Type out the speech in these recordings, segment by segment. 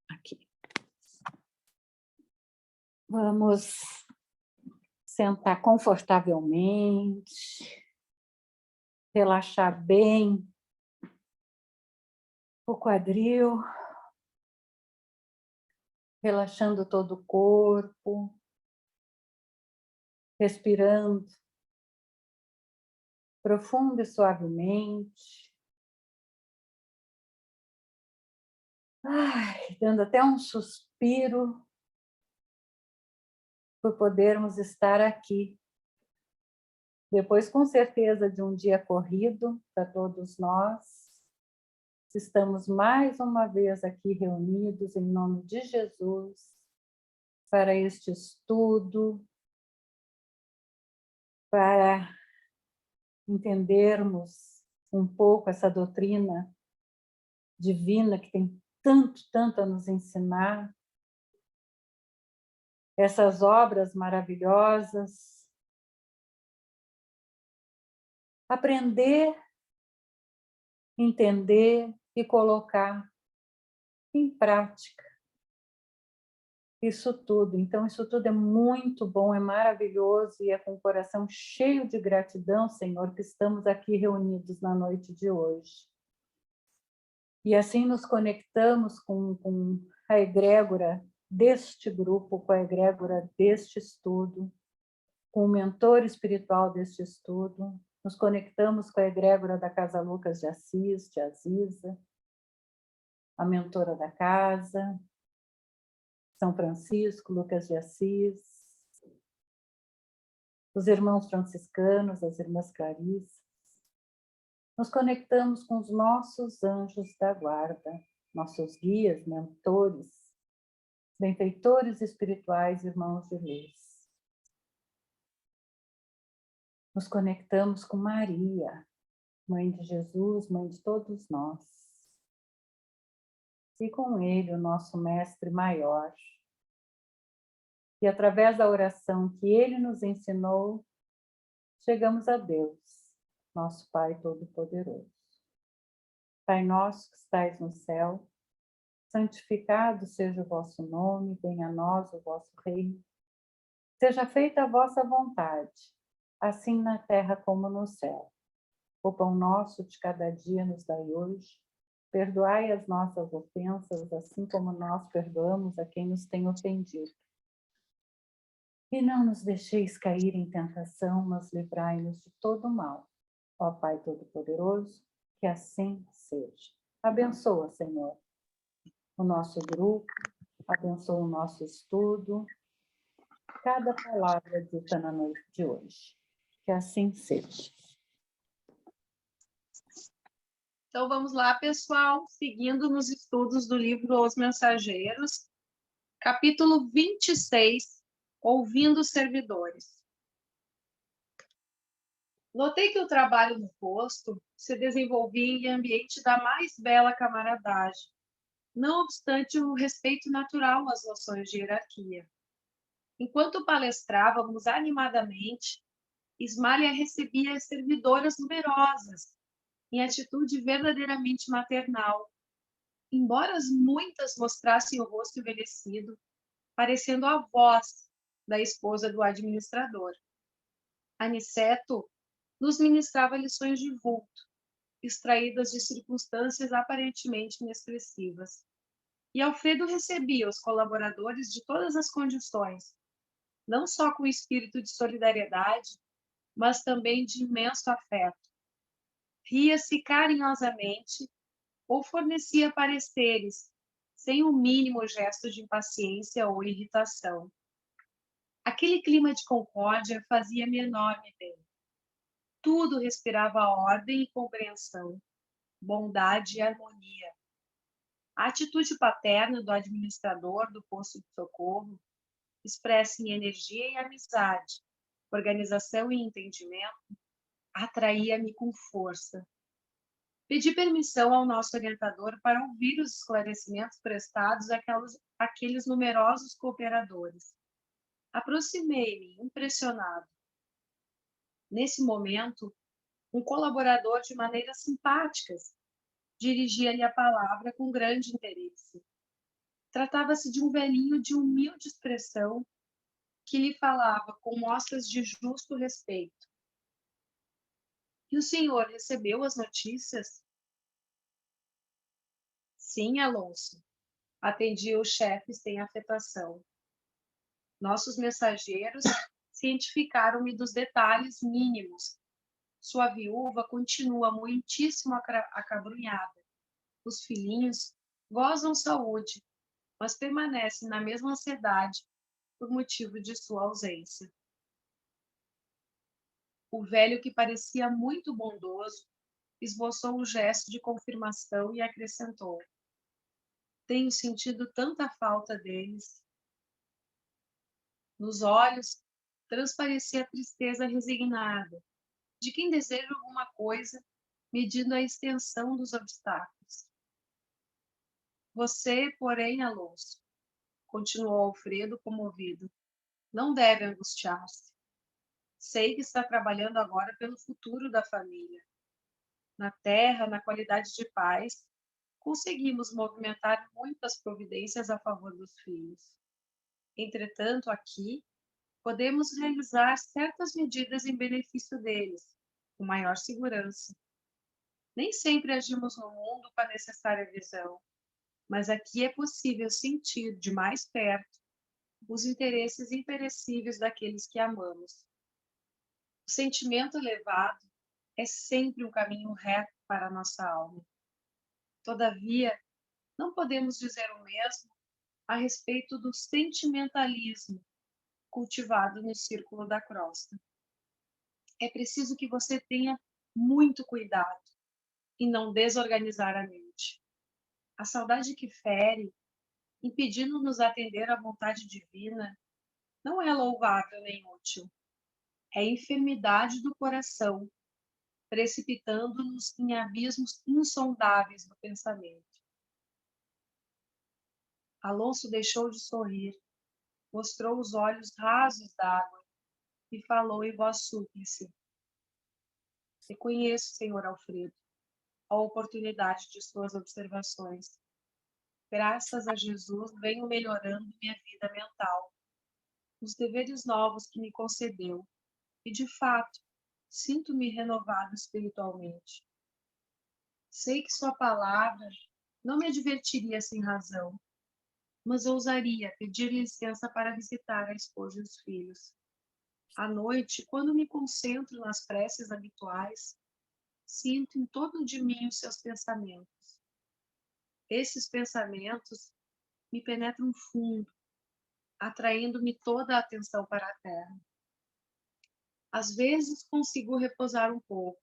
Aqui. Vamos sentar confortavelmente, relaxar bem o quadril, relaxando todo o corpo, respirando profundo e suavemente. Dando até um suspiro por podermos estar aqui. Depois, com certeza, de um dia corrido para todos nós, estamos mais uma vez aqui reunidos em nome de Jesus para este estudo, para entendermos um pouco essa doutrina divina que tem tanto a nos ensinar, essas obras maravilhosas, aprender, entender e colocar em prática isso tudo. Então, isso tudo é muito bom, é maravilhoso e é com o coração cheio de gratidão, Senhor, que estamos aqui reunidos na noite de hoje. E assim nos conectamos com a egrégora deste grupo, com a egrégora deste estudo, com o mentor espiritual deste estudo. Nos conectamos com a egrégora da Casa Lucas de Assis, de Aziza, a mentora da casa, São Francisco, Lucas de Assis, os irmãos franciscanos, as irmãs Clarissas. Nos conectamos com os nossos anjos da guarda, nossos guias, mentores, benfeitores espirituais, irmãos de luz. Nos conectamos com Maria, Mãe de Jesus, Mãe de todos nós. E com Ele, o nosso Mestre Maior. E através da oração que Ele nos ensinou, chegamos a Deus, nosso Pai Todo-Poderoso. Pai nosso que estais no céu, santificado seja o vosso nome, venha a nós o vosso reino. Seja feita a vossa vontade, assim na terra como no céu. O pão nosso de cada dia nos dai hoje. Perdoai as nossas ofensas, assim como nós perdoamos a quem nos tem ofendido. E não nos deixeis cair em tentação, mas livrai-nos de todo o mal. Ó Pai Todo-Poderoso, que assim seja. Abençoa, Senhor, o nosso grupo, abençoa o nosso estudo, cada palavra dita na noite de hoje. Que assim seja. Então vamos lá, pessoal, seguindo nos estudos do livro Os Mensageiros, capítulo 26, Ouvindo os Servidores. Notei que o trabalho no posto se desenvolvia em ambiente da mais bela camaradagem, não obstante o respeito natural às noções de hierarquia. Enquanto palestrávamos animadamente, Ismália recebia as servidoras numerosas, em atitude verdadeiramente maternal, embora muitas mostrassem o rosto envelhecido, parecendo a voz da esposa do administrador. Aniceto nos ministrava lições de vulto, extraídas de circunstâncias aparentemente inexpressivas. E Alfredo recebia os colaboradores de todas as condições, não só com espírito de solidariedade, mas também de imenso afeto. Ria-se carinhosamente ou fornecia pareceres, sem o mínimo gesto de impaciência ou irritação. Aquele clima de concórdia fazia-me enorme bem. Tudo respirava ordem e compreensão, bondade e harmonia. A atitude paterna do administrador do posto de socorro, expressa em energia e amizade, organização e entendimento, atraía-me com força. Pedi permissão ao nosso orientador para ouvir os esclarecimentos prestados àqueles numerosos cooperadores. Aproximei-me, impressionado. Nesse momento, Um colaborador, de maneiras simpáticas, dirigia-lhe a palavra com grande interesse. Tratava-se de um velhinho de humilde expressão que lhe falava com mostras de justo respeito. E o senhor recebeu as notícias? Sim, Alonso, atendia o chefe sem afetação. Nossos mensageiros cientificaram-me dos detalhes mínimos. Sua viúva continua muitíssimo acabrunhada. Os filhinhos gozam saúde, mas permanecem na mesma ansiedade por motivo de sua ausência. O velho, que parecia muito bondoso, esboçou um gesto de confirmação e acrescentou: tenho sentido tanta falta deles. Nos olhos transparecia a tristeza resignada de quem deseja alguma coisa, medindo a extensão dos obstáculos. Você, porém, Alonso, continuou Alfredo comovido, não deve angustiar-se. Sei que está trabalhando agora pelo futuro da família. Na terra, na qualidade de pais, conseguimos movimentar muitas providências a favor dos filhos. Entretanto, aqui, podemos realizar certas medidas em benefício deles, com maior segurança. Nem sempre agimos no mundo com a necessária visão, mas aqui é possível sentir de mais perto os interesses imperecíveis daqueles que amamos. O sentimento elevado é sempre um caminho reto para a nossa alma. Todavia, não podemos dizer o mesmo a respeito do sentimentalismo cultivado no círculo da crosta. É preciso que você tenha muito cuidado e não desorganizar a mente. A saudade que fere, impedindo-nos atender à vontade divina, não é louvável nem útil. É enfermidade do coração, precipitando-nos em abismos insondáveis do pensamento. Alonso deixou de sorrir, mostrou os olhos rasos d'água e falou em voz súplice: reconheço, senhor Alfredo, a oportunidade de suas observações. Graças a Jesus, venho melhorando minha vida mental, os deveres novos que me concedeu, e de fato, sinto-me renovado espiritualmente. Sei que sua palavra não me advertiria sem razão, mas ousaria pedir licença para visitar a esposa e os filhos. À noite, quando me concentro nas preces habituais, sinto em torno de mim os seus pensamentos. Esses pensamentos me penetram fundo, atraindo-me toda a atenção para a terra. Às vezes consigo repousar um pouco,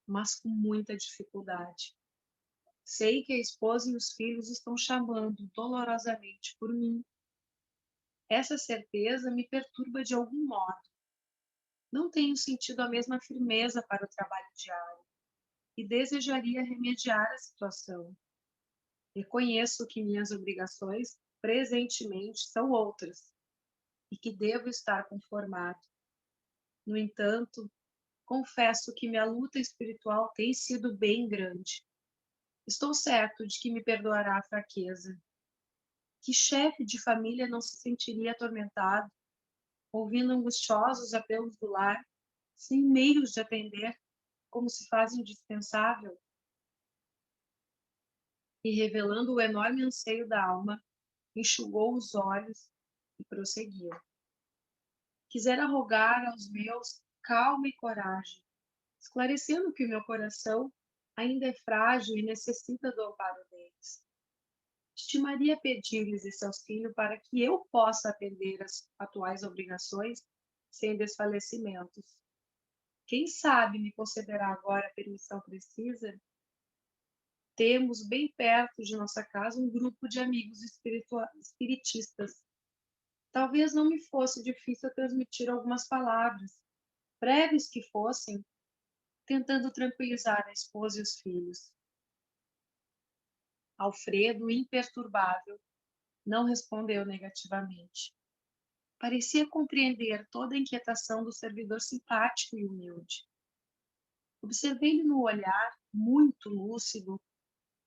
mas com muita dificuldade. Sei que a esposa e os filhos estão chamando dolorosamente por mim. Essa certeza me perturba de algum modo. Não tenho sentido a mesma firmeza para o trabalho diário e desejaria remediar a situação. Reconheço que minhas obrigações presentemente são outras e que devo estar conformado. No entanto, confesso que minha luta espiritual tem sido bem grande. Estou certo de que me perdoará a fraqueza. Que chefe de família não se sentiria atormentado, ouvindo angustiosos apelos do lar, sem meios de atender, como se faz indispensável? E revelando o enorme anseio da alma, enxugou os olhos e prosseguiu. Quisera rogar aos meus calma e coragem, esclarecendo que o meu coração ainda é frágil e necessita do amparo deles. Estimaria pedir-lhes esse auxílio para que eu possa atender às atuais obrigações sem desfalecimentos. Quem sabe me concederá agora a permissão precisa? Temos bem perto de nossa casa um grupo de amigos espiritistas. Talvez não me fosse difícil transmitir algumas palavras, breves que fossem, tentando tranquilizar a esposa e os filhos. Alfredo, imperturbável, não respondeu negativamente. Parecia compreender toda a inquietação do servidor simpático e humilde. Observei-lhe no olhar, muito lúcido,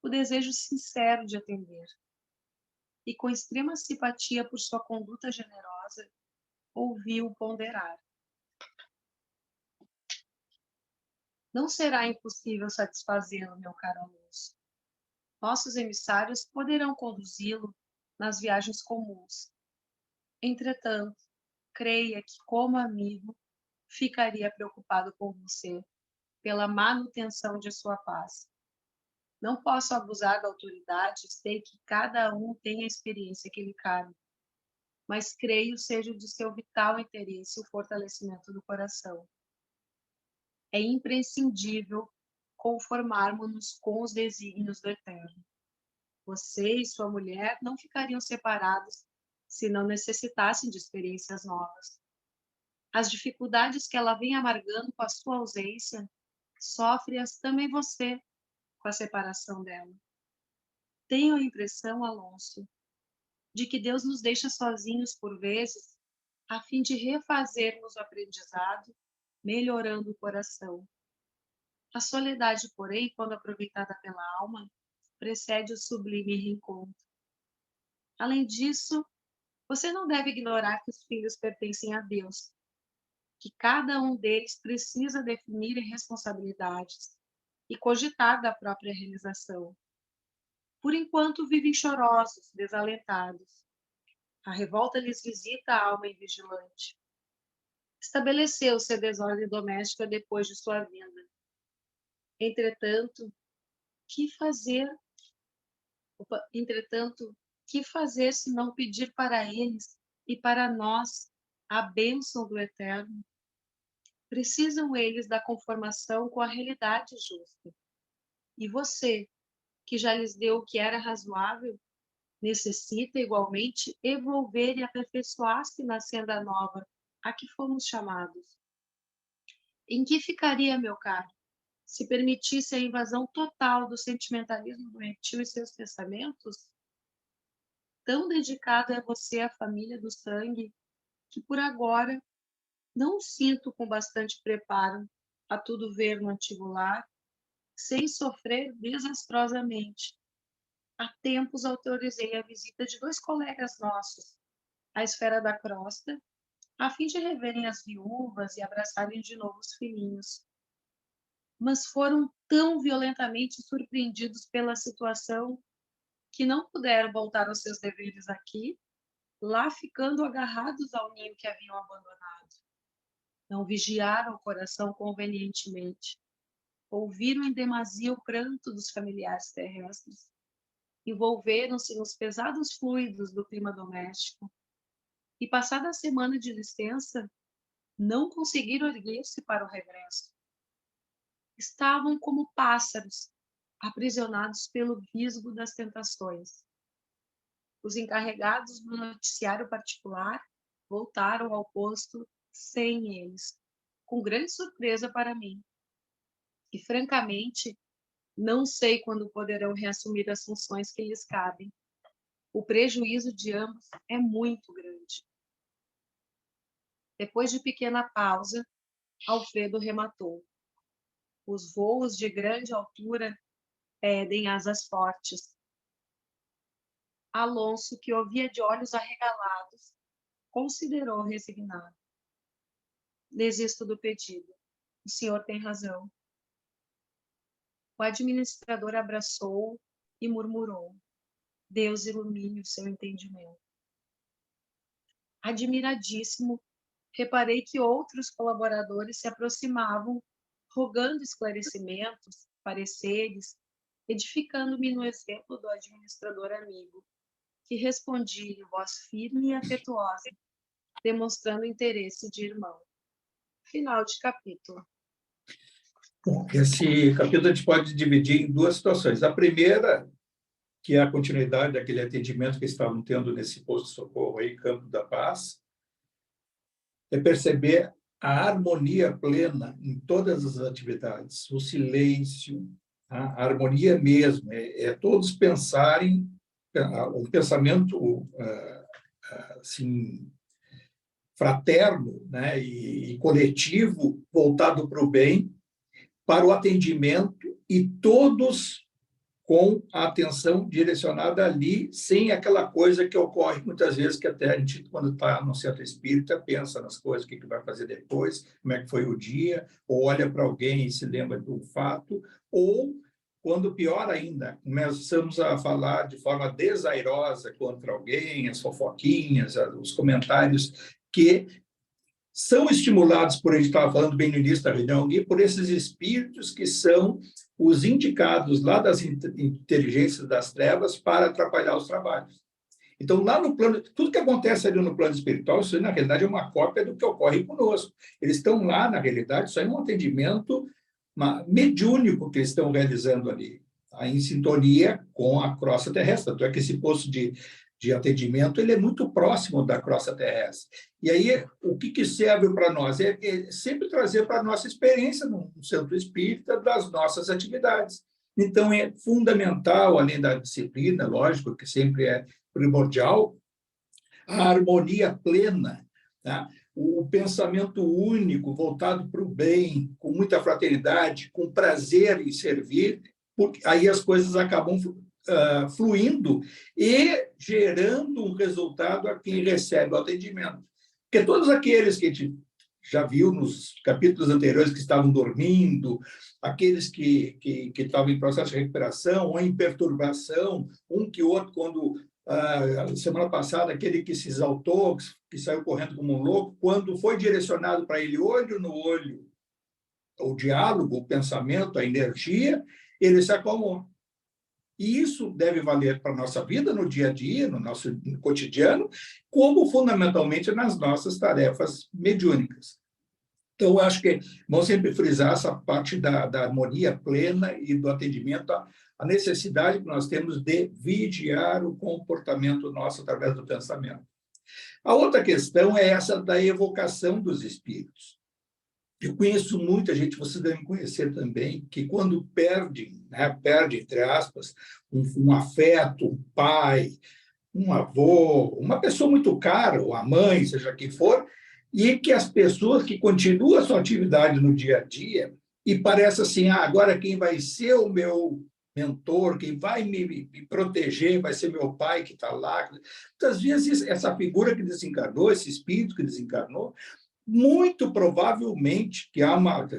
o desejo sincero de atender. E com extrema simpatia por sua conduta generosa, ouvi-o ponderar. Não será impossível satisfazê-lo, meu caro Alonso. Nossos emissários poderão conduzi-lo nas viagens comuns. Entretanto, creia que, como amigo, ficaria preocupado com você pela manutenção de sua paz. Não posso abusar da autoridade, sei que cada um tem a experiência que lhe cabe, mas creio seja de seu vital interesse o fortalecimento do coração. É imprescindível conformarmos-nos com os desígnios do Eterno. Você e sua mulher não ficariam separados se não necessitassem de experiências novas. As dificuldades que ela vem amargando com a sua ausência, sofre-as também você com a separação dela. Tenho a impressão, Alonso, de que Deus nos deixa sozinhos por vezes, a fim de refazermos o aprendizado, melhorando o coração. A soledade, porém, quando aproveitada pela alma, precede o sublime reencontro. Além disso, você não deve ignorar que os filhos pertencem a Deus, que cada um deles precisa definir responsabilidades e cogitar da própria realização. Por enquanto, vivem chorosos, desalentados. A revolta lhes visita a alma invigilante. Estabeleceu-se a desordem doméstica depois de sua vinda. Entretanto, que fazer? Que fazer se não pedir para eles e para nós a bênção do Eterno? Precisam eles da conformação com a realidade justa. E você, que já lhes deu o que era razoável, necessita igualmente evolver e aperfeiçoar-se na senda nova a que fomos chamados. Em que ficaria, meu caro, se permitisse a invasão total do sentimentalismo doentio e seus pensamentos? Tão dedicado é você à família do sangue que, por agora, não sinto com bastante preparo a tudo ver no antigo lar, sem sofrer desastrosamente. Há tempos autorizei a visita de 2 colegas nossos à esfera da crosta, a fim de reverem as viúvas e abraçarem de novo os filhinhos. Mas foram tão violentamente surpreendidos pela situação que não puderam voltar aos seus deveres aqui, lá ficando agarrados ao ninho que haviam abandonado. Não vigiaram o coração convenientemente. Ouviram em demasia o pranto dos familiares terrestres. Envolveram-se nos pesados fluidos do clima doméstico. E, passada a semana de licença, não conseguiram erguer-se para o regresso. Estavam como pássaros, aprisionados pelo visgo das tentações. Os encarregados do noticiário particular voltaram ao posto sem eles, com grande surpresa para mim. E, francamente, não sei quando poderão reassumir as funções que lhes cabem. O prejuízo de ambos é muito grande. Depois de pequena pausa, Alfredo rematou. Os voos de grande altura pedem asas fortes. Alonso, que ouvia de olhos arregalados, considerou resignado. Desisto do pedido. O senhor tem razão. O administrador abraçou-o e murmurou. Deus ilumine o seu entendimento. Admiradíssimo, reparei que outros colaboradores se aproximavam, rogando esclarecimentos, pareceres, edificando-me no exemplo do administrador amigo, que respondia em voz firme e afetuosa, demonstrando interesse de irmão. Final de capítulo. Bom, esse capítulo a gente pode dividir em 2 situações. A primeira, que é a continuidade daquele atendimento que estavam tendo nesse posto de socorro aí, Campo da Paz, é perceber a harmonia plena em todas as atividades, o silêncio, a harmonia mesmo, todos pensarem, um pensamento assim, fraterno, né, e coletivo, voltado para o bem, para o atendimento e todos com a atenção direcionada ali, sem aquela coisa que ocorre muitas vezes, que até a gente, quando está no centro espírita, pensa nas coisas, o que vai fazer depois, como é que foi o dia, ou olha para alguém e se lembra do fato, ou, quando pior ainda, começamos a falar de forma desairosa contra alguém, as fofoquinhas, os comentários que são estimulados, por a gente estava falando bem no início da reunião, e por esses espíritos que são os indicados lá das inteligências das trevas para atrapalhar os trabalhos. Então, lá no plano, tudo que acontece ali no plano espiritual, isso na realidade é uma cópia do que ocorre conosco. Eles estão lá, na realidade, isso é um atendimento mediúnico que eles estão realizando ali, tá? Em sintonia com a crosta terrestre. Tanto é que esse posto de atendimento ele é muito próximo da crosta terrestre. E aí, o que serve para nós? É sempre trazer para a nossa experiência no centro espírita das nossas atividades. Então, é fundamental, além da disciplina, lógico, que sempre é primordial, a harmonia plena, tá? O pensamento único, voltado para o bem, com muita fraternidade, com prazer em servir, porque aí as coisas acabam fluindo e gerando um resultado a quem recebe o atendimento. Porque todos aqueles que a gente já viu nos capítulos anteriores que estavam dormindo, aqueles que estavam em processo de recuperação ou em perturbação, um que outro, quando, semana passada, aquele que se exaltou, que saiu correndo como um louco, quando foi direcionado para ele olho no olho, o diálogo, o pensamento, a energia, ele se acalmou. E isso deve valer para a nossa vida no dia a dia, no nosso cotidiano, como fundamentalmente nas nossas tarefas mediúnicas. Então, eu acho que vamos sempre frisar essa parte da harmonia plena e do atendimento, a necessidade que nós temos de vigiar o comportamento nosso através do pensamento. A outra questão é essa da evocação dos espíritos. Eu conheço muita gente, vocês devem conhecer também, que quando perde, entre aspas, um afeto, um pai, um avô, uma pessoa muito cara, ou a mãe, seja quem for, e que as pessoas que continuam a sua atividade no dia a dia, e parece assim, agora quem vai ser o meu mentor, quem vai me proteger, vai ser meu pai que está lá. Muitas vezes, essa figura que desencarnou, esse espírito que desencarnou, muito provavelmente,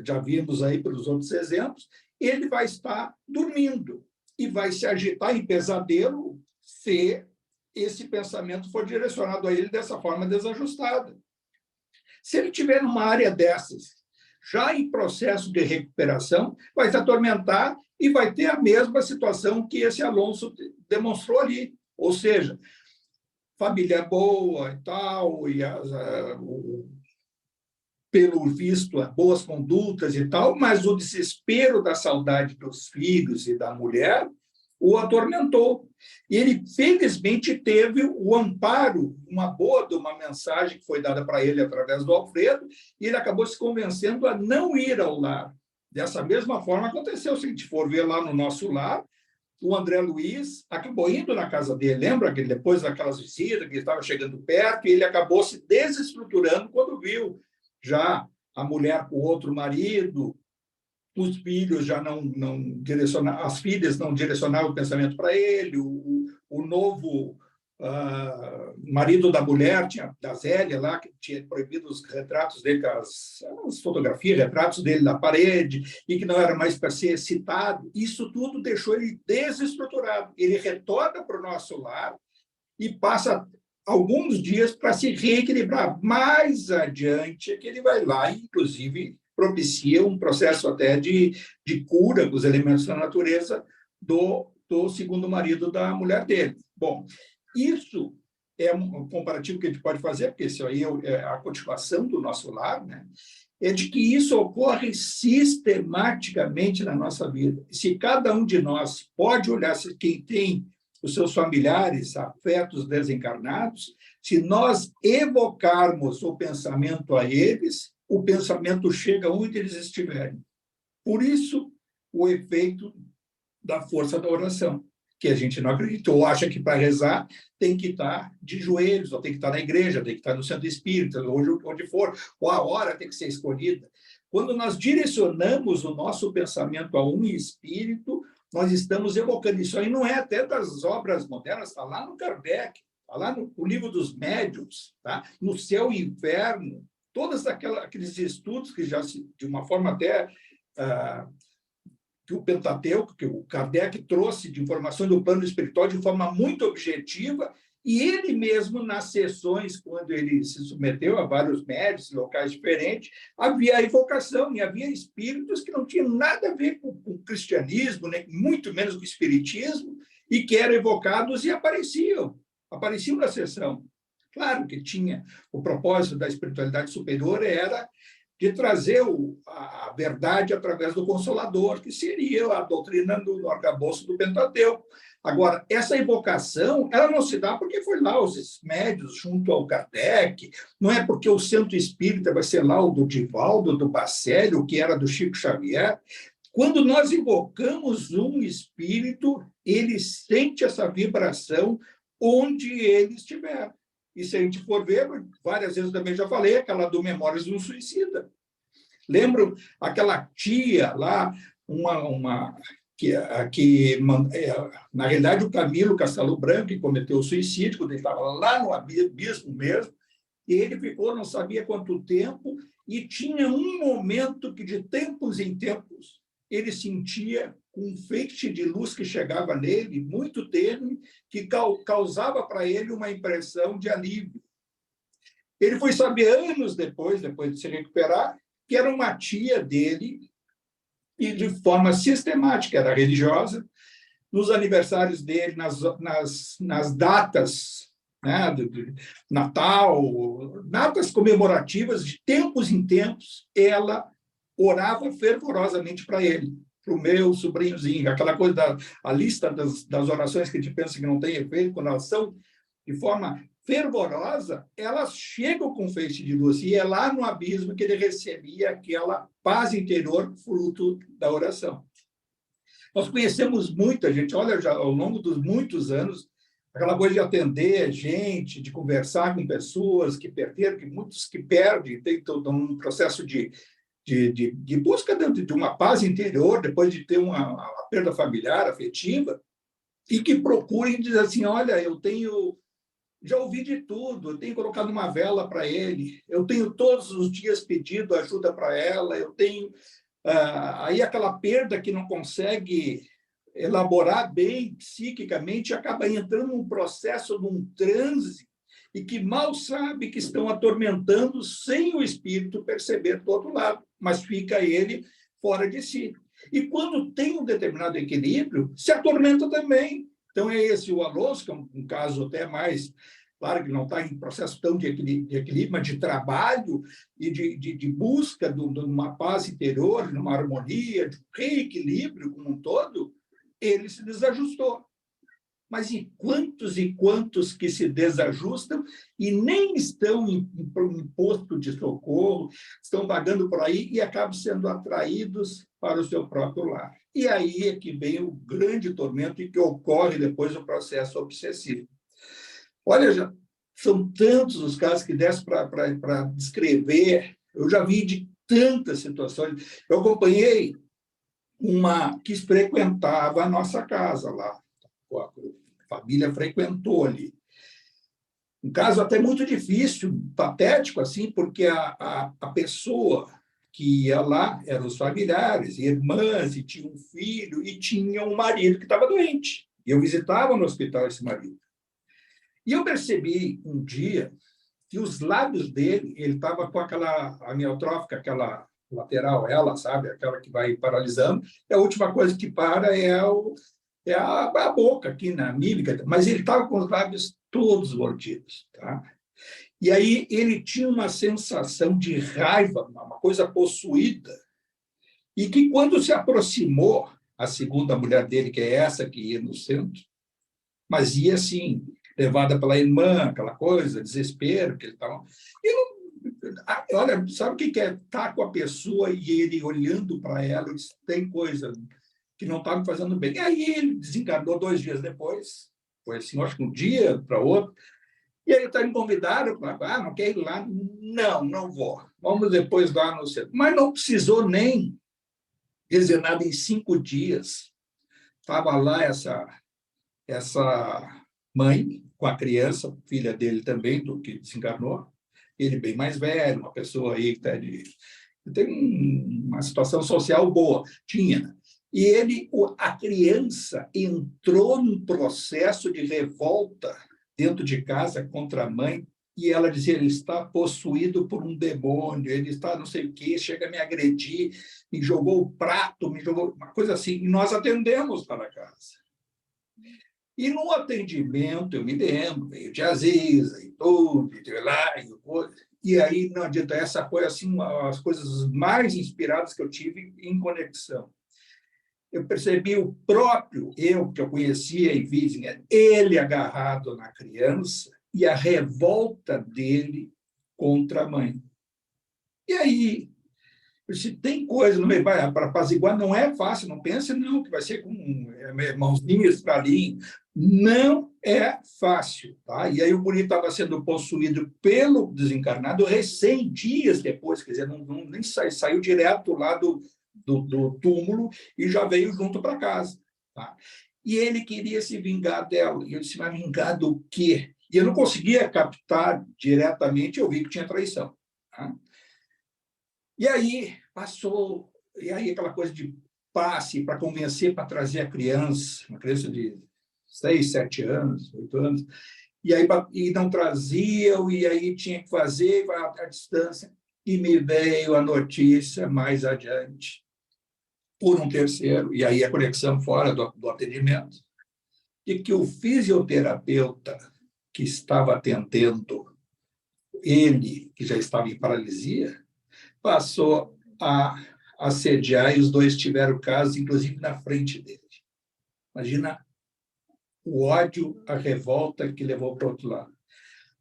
já vimos aí pelos outros exemplos, ele vai estar dormindo e vai se agitar em pesadelo se esse pensamento for direcionado a ele dessa forma desajustada. Se ele estiver numa área dessas, já em processo de recuperação, vai se atormentar e vai ter a mesma situação que esse Alonso demonstrou ali. Ou seja, família boa e tal, e pelo visto, boas condutas e tal, mas o desespero da saudade dos filhos e da mulher o atormentou. E ele, felizmente, teve o amparo, de uma mensagem que foi dada para ele através do Alfredo, e ele acabou se convencendo a não ir ao lar. Dessa mesma forma, aconteceu, se a gente for ver lá no nosso lar, o André Luiz acabou indo na casa dele. Lembra que depois daquelas visitas, que ele estava chegando perto, e ele acabou se desestruturando quando viu já a mulher com outro marido, os filhos já não direcionavam, as filhas não direcionavam o pensamento para ele, o novo marido da mulher, da Zélia lá, que tinha proibido os retratos dele, as fotografias, retratos dele na parede, e que não era mais para ser citado. Isso tudo deixou ele desestruturado. Ele retorna para o nosso lar e passa alguns dias para se reequilibrar. Mais adiante é que ele vai lá e, inclusive, propicia um processo até de cura dos elementos da natureza do segundo marido da mulher dele. Bom, isso é um comparativo que a gente pode fazer, porque isso aí é a continuação do nosso lar, né? É de que isso ocorre sistematicamente na nossa vida. Se cada um de nós pode olhar quem tem os seus familiares, afetos desencarnados, se nós evocarmos o pensamento a eles, o pensamento chega onde eles estiverem. Por isso, o efeito da força da oração, que a gente não acredita, ou acha que para rezar tem que estar de joelhos, ou tem que estar na igreja, tem que estar no centro espírita, onde for, ou a hora tem que ser escolhida. Quando nós direcionamos o nosso pensamento a um espírito, nós estamos evocando isso. Aí não é até das obras modernas, está lá no Kardec, está lá no livro dos médiuns, tá? No Céu e Inferno, todos aqueles estudos que já, de uma forma até... que o Pentateuco, que o Kardec trouxe de informação do plano espiritual de forma muito objetiva, e ele mesmo, nas sessões, quando ele se submeteu a vários médiuns, locais diferentes, havia a evocação, e havia espíritos que não tinham nada a ver com o cristianismo, né? Muito menos com o espiritismo, e que eram evocados e apareciam na sessão. Claro que tinha o propósito da espiritualidade superior, era de trazer a verdade através do Consolador, que seria a doutrina do arcabouço do Pentateuco. Agora, essa evocação, ela não se dá porque foi lá os médiuns junto ao Kardec, não é porque o centro espírita vai ser lá o do Divaldo, do Bacélio, que era do Chico Xavier. Quando nós invocamos um espírito, ele sente essa vibração onde ele estiver. E se a gente for ver, várias vezes eu também já falei, aquela do Memórias de um Suicida. Lembram aquela tia lá, que na realidade, o Camilo Castelo Branco, que cometeu o suicídio, quando ele estava lá no abismo mesmo, e ele ficou, não sabia quanto tempo, e tinha um momento que, de tempos em tempos, ele sentia um feixe de luz que chegava nele, muito tênue, que causava para ele uma impressão de alívio. Ele foi saber anos depois de se recuperar, que era uma tia dele, e de forma sistemática, era religiosa, nos aniversários dele, nas datas, né, de Natal, datas comemorativas, de tempos em tempos, ela orava fervorosamente para ele, para o meu sobrinhozinho, aquela coisa a lista das orações que a gente pensa que não tem efeito, quando elas são de forma fervorosa, elas chegam com feixe de luz, e é lá no abismo que ele recebia aquela paz interior fruto da oração. Nós conhecemos muita gente, olha, já ao longo dos muitos anos, aquela coisa de atender gente, de conversar com pessoas que perderam, que muitos que perdem, tem todo um processo de busca de uma paz interior, depois de ter uma perda familiar, afetiva, e que procurem dizer assim, olha, já ouvi de tudo, eu tenho colocado uma vela para ele, eu tenho todos os dias pedido ajuda para ela, eu tenho... aí aquela perda que não consegue elaborar bem psiquicamente, acaba entrando num processo, num transe, e que mal sabe que estão atormentando sem o espírito perceber do outro lado, mas fica ele fora de si. E quando tem um determinado equilíbrio, se atormenta também. Então, é esse o Alonso, que é um caso até mais, claro que não está em processo tão de equilíbrio, mas de trabalho e de busca de uma paz interior, de uma harmonia, de reequilíbrio como um todo, ele se desajustou. Mas e quantos que se desajustam e nem estão em posto de socorro, estão vagando por aí e acabam sendo atraídos para o seu próprio lar. E aí é que vem o grande tormento e que ocorre depois do processo obsessivo. Olha, já são tantos os casos que desce para descrever, eu já vi de tantas situações. Eu acompanhei uma que frequentava a nossa casa lá, a família frequentou ali. Um caso até muito difícil, patético, assim, porque a pessoa que ia lá eram os familiares, irmãs, e tinha um filho, e tinha um marido que estava doente. E eu visitava no hospital esse marido. E eu percebi um dia que os lábios dele, ele estava com aquela amiotrófica, aquela lateral, ela, sabe, aquela que vai paralisando, e a última coisa que para é a boca aqui na mímica, mas ele estava com os lábios todos mordidos, tá? E aí ele tinha uma sensação de raiva, uma coisa possuída, e que quando se aproximou a segunda mulher dele, que é essa que ia no centro, mas ia assim, levada pela irmã, aquela coisa, desespero que ele estava... Olha, sabe o que é estar com a pessoa e ele olhando para ela e diz, tem coisa que não está me fazendo bem. E aí ele desencarnou 2 dias depois, foi assim, acho que um dia para outro, E aí me convidaram, não quer ir lá? Não, não vou. Vamos depois lá no centro. Mas não precisou nem dizer nada em 5 dias. Estava lá essa mãe com a criança, filha dele também, do que desencarnou, ele bem mais velho, uma pessoa aí que tem uma situação social boa, tinha. E a criança entrou num processo de revolta dentro de casa contra a mãe, e ela dizia, ele está possuído por um demônio, ele está não sei o quê, chega a me agredir, me jogou o prato, me jogou uma coisa assim, e nós atendemos para casa. E no atendimento, eu me lembro, veio de Aziza e tudo, e aí, não adianta, essa foi assim, uma das coisas mais inspiradas que eu tive em conexão. Eu percebi o próprio eu, que eu conhecia e vi, ele agarrado na criança e a revolta dele contra a mãe. E aí, se tem coisa no meio, para apaziguar, não é fácil, não pense não, que vai ser com mãozinhas para ali. Não é fácil. Tá? E aí o guri estava sendo possuído pelo desencarnado dias depois, quer dizer, nem saiu direto lá do túmulo e já veio junto para casa. Tá? E ele queria se vingar dela. E eu disse, mas vingar do quê? E eu não conseguia captar diretamente, eu vi que tinha traição. Tá? E aí passou, e aí aquela coisa de passe para convencer, para trazer a criança, uma criança de 6, 7 anos, 8 anos, e aí e não traziam, e aí tinha que fazer à distância, e me veio a notícia mais adiante, por um terceiro, e aí a conexão fora do atendimento, de que o fisioterapeuta que estava atendendo ele, que já estava em paralisia, passou a assediar e os dois tiveram casos, inclusive na frente dele. Imagina o ódio, a revolta que levou para o outro lado.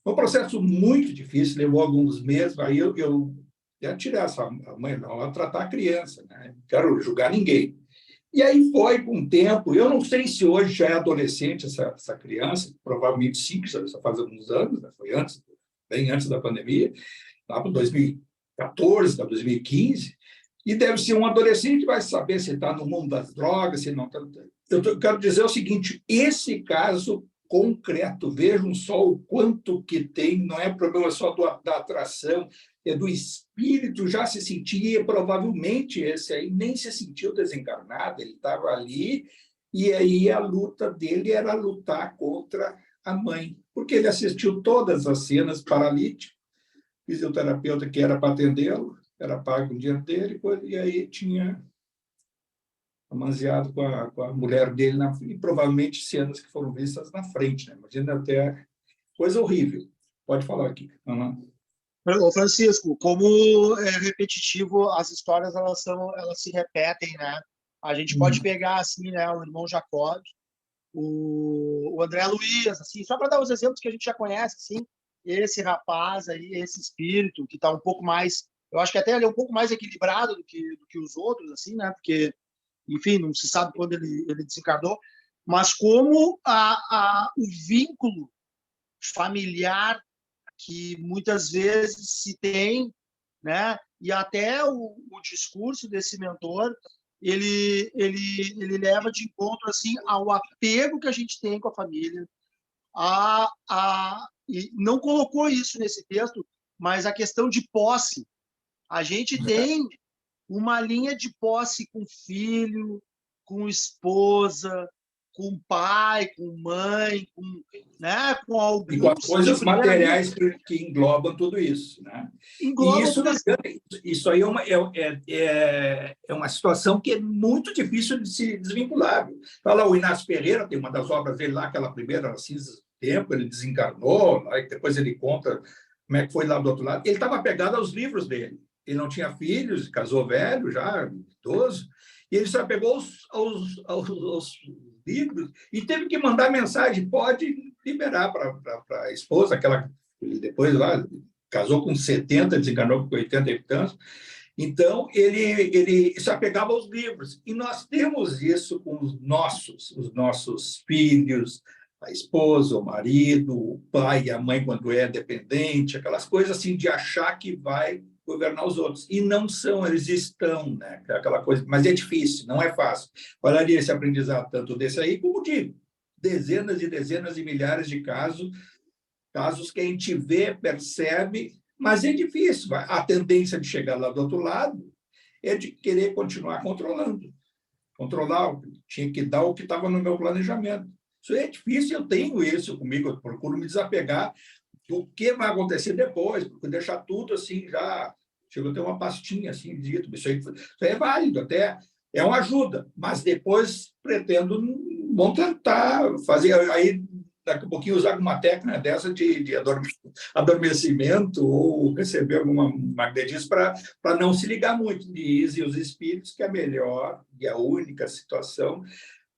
Foi um processo muito difícil, levou alguns meses, aí eu ia tirar essa mãe, não, ela tratar a criança, né? Não quero julgar ninguém. E aí foi com o tempo, eu não sei se hoje já é adolescente essa criança, provavelmente sim, que já faz alguns anos, né? Foi bem antes da pandemia, lá para 2014, para 2015, e deve ser um adolescente, vai saber se está no mundo das drogas, se não está. Eu quero dizer o seguinte, esse caso concreto, vejam só o quanto que tem, não é problema só da atração, é do espírito, já se sentia, provavelmente esse aí nem se sentiu desencarnado, ele estava ali, e aí a luta dele era lutar contra a mãe, porque ele assistiu todas as cenas paralítico, fisioterapeuta que era para atendê-lo, era pago o dia inteiro, e aí tinha amaziado com a mulher dele, e provavelmente cenas que foram vistas na frente. Né? Imagina até coisa horrível. Pode falar aqui. Ô Francisco, como é repetitivo, as histórias elas se repetem, né? A gente pode pegar assim, né, o irmão Jacob, o André Luiz, assim, só para dar os exemplos que a gente já conhece, assim, esse rapaz aí, esse espírito que está um pouco mais, eu acho que até ele é um pouco mais equilibrado do que os outros, assim, né? Porque, enfim, não se sabe quando ele desencarnou, mas como o vínculo familiar que muitas vezes se tem, né? E até o discurso desse mentor ele leva de encontro assim ao apego que a gente tem com a família, e não colocou isso nesse texto, mas a questão de posse. A gente tem uma linha de posse com filho, com esposa, com pai, com mãe, com alguns... E com as coisas materiais que englobam tudo isso. Né? Englobam tudo isso aí é uma situação que é muito difícil de se desvincular. Fala, o Inácio Pereira tem uma das obras dele lá, aquela primeira, Cinzas do Tempo, ele desencarnou, aí depois ele conta como é que foi lá do outro lado. Ele estava apegado aos livros dele. Ele não tinha filhos, casou velho, já idoso, e ele se apegou aos livros e teve que mandar mensagem, pode liberar para a esposa, aquela que depois lá casou com 70, desencarnou com 80 e tantos. Então, ele se apegava aos livros. E nós temos isso com os nossos filhos, a esposa, o marido, o pai e a mãe quando é dependente, aquelas coisas assim de achar que vai governar os outros. E não são, eles estão, né? Aquela coisa, mas é difícil, não é fácil. Falaria esse aprendizado tanto desse aí, como de dezenas e dezenas e milhares de casos que a gente vê, percebe, mas é difícil. A tendência de chegar lá do outro lado é de querer continuar controlando. Controlar, tinha que dar o que estava no meu planejamento. Isso é difícil, eu tenho isso comigo, eu procuro me desapegar do que vai acontecer depois, porque deixar tudo assim já... Chega a ter uma pastinha assim, dito, isso aí é válido, até é uma ajuda, mas depois pretendo, vamos tentar fazer, aí daqui a pouquinho usar alguma técnica dessa de adormecimento ou receber alguma magnetismo para não se ligar muito. Dizem os espíritos que a melhor e a única situação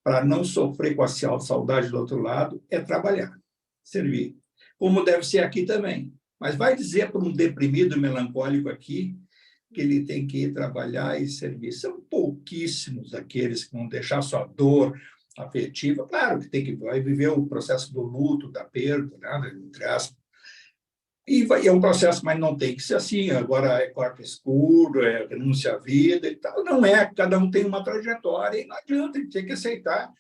para não sofrer com a saudade do outro lado é trabalhar, servir. Como deve ser aqui também. Mas vai dizer para um deprimido melancólico aqui que ele tem que ir trabalhar e servir. São pouquíssimos aqueles que vão deixar sua dor afetiva. Claro que vai viver o processo do luto, da perda, né, entre aspas. E é um processo, mas não tem que ser assim. Agora é quarto escuro, é renúncia à vida e tal. Não é, cada um tem uma trajetória e não adianta, a gente tem que aceitar.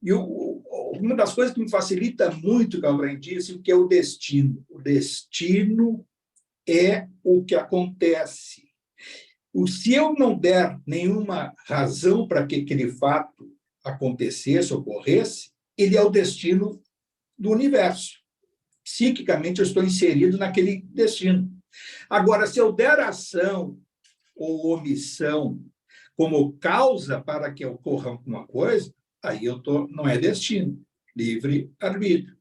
E uma das coisas que me facilita muito, que eu aprendi, o que é o destino. O destino é o que acontece. Se eu não der nenhuma razão para que aquele fato acontecesse, ocorresse, ele é o destino do universo. Psiquicamente, eu estou inserido naquele destino. Agora, se eu der ação ou omissão como causa para que ocorra alguma coisa, aí não é destino, livre-arbítrio.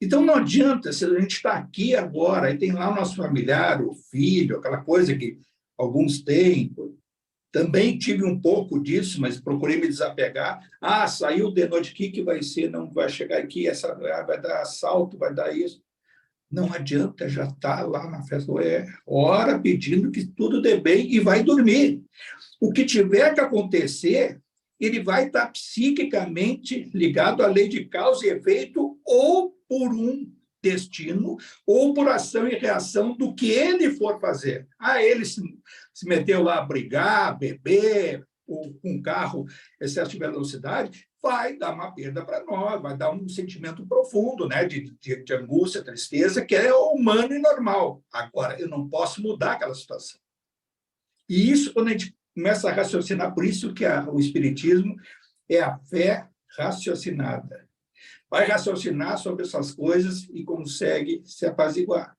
Então, não adianta, se a gente está aqui agora, e tem lá o nosso familiar, o filho, aquela coisa que alguns têm, também tive um pouco disso, mas procurei me desapegar. Saiu de noite, o que vai ser? Não vai chegar aqui, vai dar assalto, vai dar isso. Não adianta, já está lá na festa, hora pedindo que tudo dê bem e vai dormir. O que tiver que acontecer, ele vai estar psiquicamente ligado à lei de causa e efeito ou por um destino ou por ação e reação do que ele for fazer. Ele se meteu lá a brigar, beber, ou com um carro, excesso de velocidade, vai dar uma perda para nós, vai dar um sentimento profundo, né, de angústia, tristeza, que é humano e normal. Agora, eu não posso mudar aquela situação. E isso, quando a gente começa a raciocinar, por isso que o Espiritismo é a fé raciocinada. Vai raciocinar sobre essas coisas e consegue se apaziguar.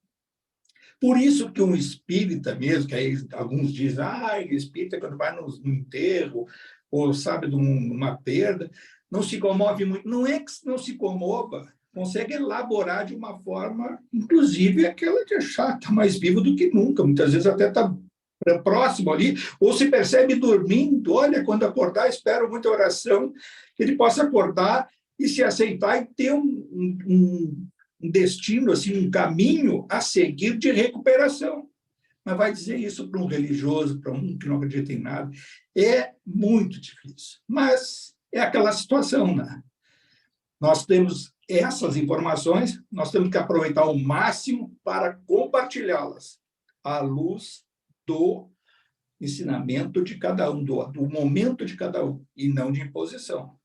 Por isso que um espírita mesmo, que aí alguns dizem, espírita quando vai no enterro, ou sabe de uma perda, não se comove muito. Não é que não se comova, consegue elaborar de uma forma, inclusive aquela de achar que está mais vivo do que nunca, muitas vezes até está próximo ali, ou se percebe dormindo, olha, quando acordar, espero muita oração, que ele possa acordar e se aceitar e ter um destino, assim, um caminho a seguir de recuperação. Mas vai dizer isso para um religioso, para um que não acredita em nada, é muito difícil. Mas é aquela situação, né? Nós temos essas informações, nós temos que aproveitar ao máximo para compartilhá-las à luz do ensinamento de cada um, do momento de cada um, e não de imposição.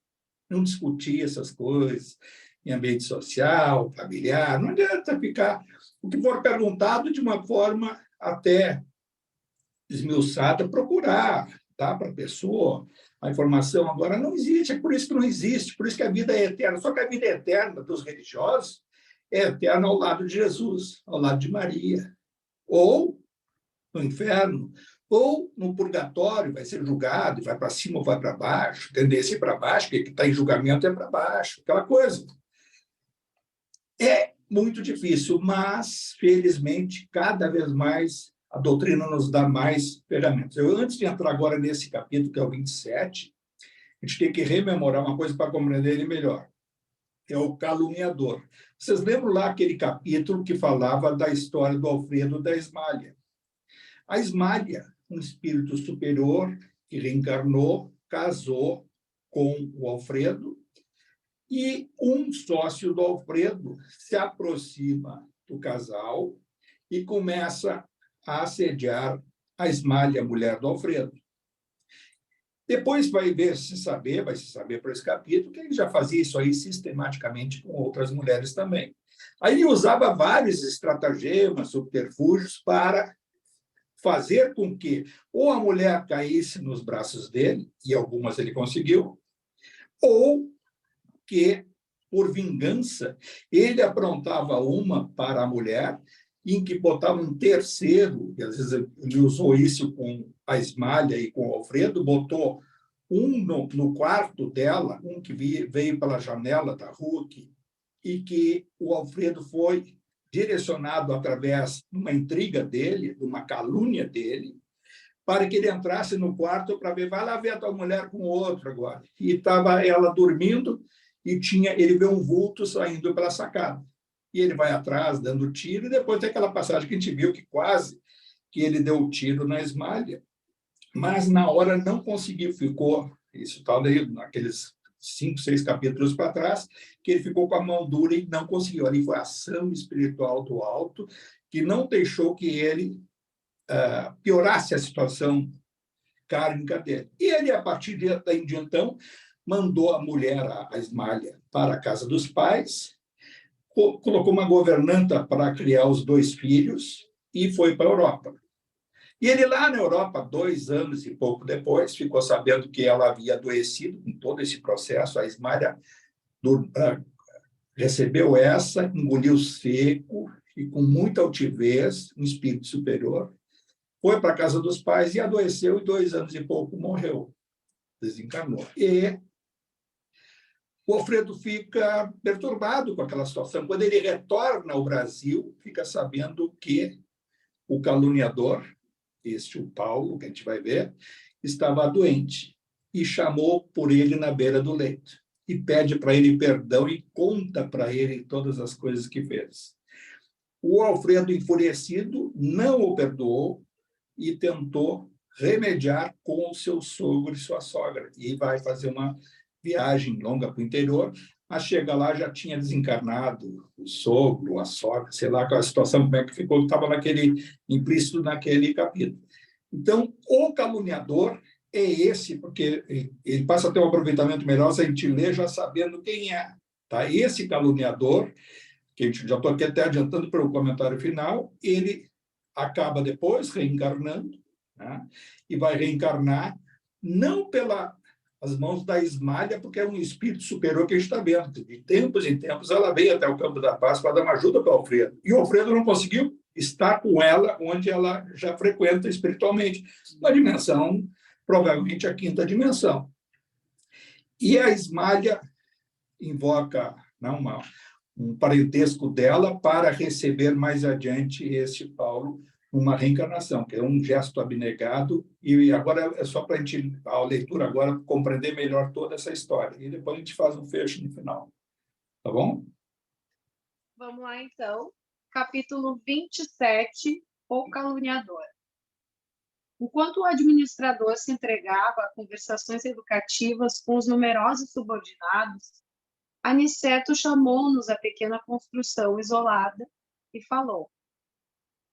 Não discutir essas coisas em ambiente social, familiar, não adianta ficar o que for perguntado de uma forma até esmiuçada, procurar dar para a pessoa a informação. Agora, não existe, é por isso que não existe, por isso que a vida é eterna. Só que a vida é eterna dos religiosos é eterna ao lado de Jesus, ao lado de Maria, ou no inferno, ou no purgatório, vai ser julgado, vai para cima ou vai para baixo, tendência para baixo, porque que está em julgamento é para baixo, aquela coisa. É muito difícil, mas, felizmente, cada vez mais a doutrina nos dá mais ferramentas. Antes de entrar agora nesse capítulo, que é o 27, a gente tem que rememorar uma coisa para compreender ele melhor. É o caluniador. Vocês lembram lá aquele capítulo que falava da história do Alfredo da Esmalha? A Esmalha, um espírito superior que reencarnou, casou com o Alfredo E um sócio do Alfredo se aproxima do casal e começa a assediar a Ismália, a mulher do Alfredo. Depois vai se saber por esse capítulo, que ele já fazia isso aí sistematicamente com outras mulheres também. Aí ele usava vários estratagemas, subterfúgios para fazer com que ou a mulher caísse nos braços dele, e algumas ele conseguiu, ou que, por vingança, ele aprontava uma para a mulher, em que botava um terceiro, e às vezes ele usou isso com a Ismália e com o Alfredo, botou um no quarto dela, um que veio pela janela da Hulk, e que o Alfredo foi direcionado através de uma intriga dele, de uma calúnia dele, para que ele entrasse no quarto para ver, vai lá ver a tua mulher com outro agora. E estava ela dormindo e ele vê um vulto saindo pela sacada. E ele vai atrás, dando tiro, e depois tem aquela passagem que a gente viu que quase que ele deu o tiro na Ismália, mas na hora não conseguiu, ficou, isso está naqueles 5, 6 capítulos para trás, que ele ficou com a mão dura e não conseguiu. Ali foi a ação espiritual do alto, que não deixou que ele piorasse a situação kármica dele. E ele, a partir de então, mandou a mulher, a Ismália, para a casa dos pais, colocou uma governanta para criar os 2 filhos e foi para a Europa. E ele lá na Europa, 2 anos e pouco depois, ficou sabendo que ela havia adoecido com todo esse processo. A Ismália recebeu engoliu seco e com muita altivez, um espírito superior, foi para a casa dos pais e adoeceu, e 2 anos e pouco morreu, desencarnou. E o Alfredo fica perturbado com aquela situação. Quando ele retorna ao Brasil, fica sabendo que o caluniador, o Paulo, que a gente vai ver, estava doente e chamou por ele na beira do leito e pede para ele perdão e conta para ele todas as coisas que fez. O Alfredo, enfurecido, não o perdoou e tentou remediar com o seu sogro e sua sogra. E vai fazer uma viagem longa para o interior, mas chega lá, já tinha desencarnado o sogro, a sogra, sei lá qual a situação, como é que ficou, estava implícito naquele capítulo. Então, o caluniador é esse, porque ele passa a ter um aproveitamento melhor se a gente ler já sabendo quem é. Tá? Esse caluniador, que a gente já estou aqui até adiantando para o comentário final, ele acaba depois reencarnando, né? E vai reencarnar não pelas mãos da Ismália, porque é um espírito superior que a gente está vendo. De tempos em tempos, ela veio até o Campo da Paz para dar uma ajuda para o Alfredo. E o Alfredo não conseguiu estar com ela onde ela já frequenta espiritualmente, na dimensão, provavelmente a 5ª dimensão. E a Ismália invoca um parentesco dela para receber mais adiante este Paulo numa reencarnação, que é um gesto abnegado, e agora é só para a leitura agora compreender melhor toda essa história, e depois a gente faz um fecho no final. Tá bom? Vamos lá, então. Capítulo 27, o caluniador. Enquanto o administrador se entregava a conversações educativas com os numerosos subordinados, Aniceto chamou-nos à pequena construção isolada e falou: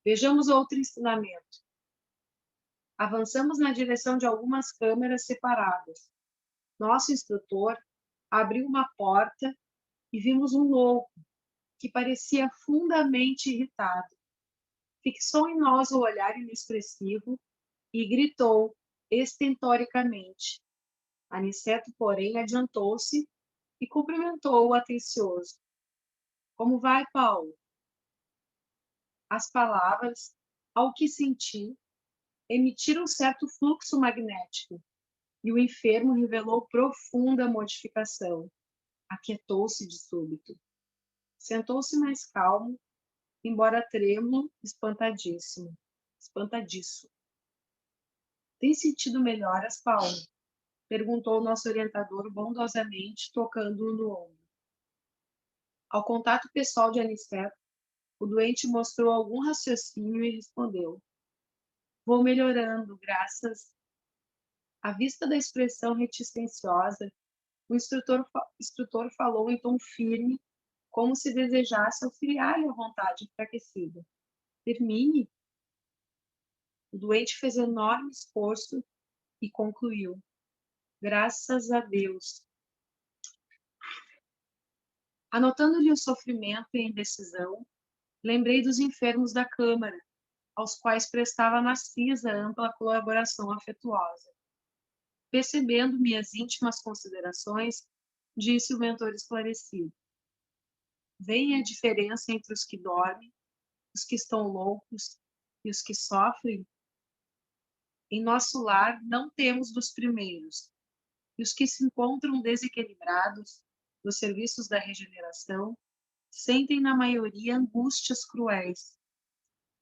vejamos outro ensinamento. Avançamos na direção de algumas câmeras separadas. Nosso instrutor abriu uma porta e vimos um louco que parecia fundamente irritado. Fixou em nós o olhar inexpressivo e gritou estentoricamente. Aniceto, porém, adiantou-se e cumprimentou-o atencioso. Como vai, Paulo? As palavras, ao que senti, emitiram certo fluxo magnético, e o enfermo revelou profunda modificação. Aquietou-se de súbito. Sentou-se mais calmo, embora trêmulo, espantadiço. Tem sentido melhoras, Paulo? Perguntou o nosso orientador bondosamente, tocando-o no ombro. Ao contato pessoal de Aniceto, o doente mostrou algum raciocínio e respondeu: vou melhorando, graças. À vista da expressão reticenciosa O instrutor falou em tom firme, como se desejasse auxiliar-lhe a vontade enfraquecida. Termine. O doente fez enorme esforço e concluiu. Graças a Deus. Anotando-lhe o sofrimento e a indecisão, lembrei dos enfermos da Câmara, aos quais prestava maciça ampla colaboração afetuosa. Percebendo minhas íntimas considerações, disse o mentor esclarecido. Veem a diferença entre os que dormem, os que estão loucos e os que sofrem? Em nosso lar não temos dos primeiros, e os que se encontram desequilibrados nos serviços da regeneração sentem na maioria angústias cruéis.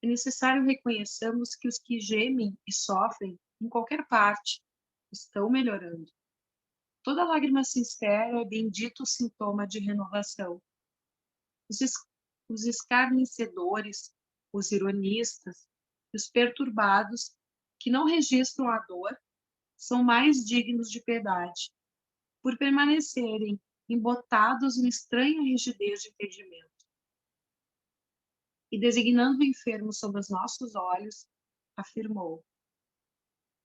É necessário reconheçamos que os que gemem e sofrem em qualquer parte estão melhorando. Toda lágrima sincera é bendito sintoma de renovação. Os escarnecedores, os ironistas e os perturbados que não registram a dor são mais dignos de piedade, por permanecerem embotados em estranha rigidez de entendimento. E designando o enfermo sob os nossos olhos, afirmou: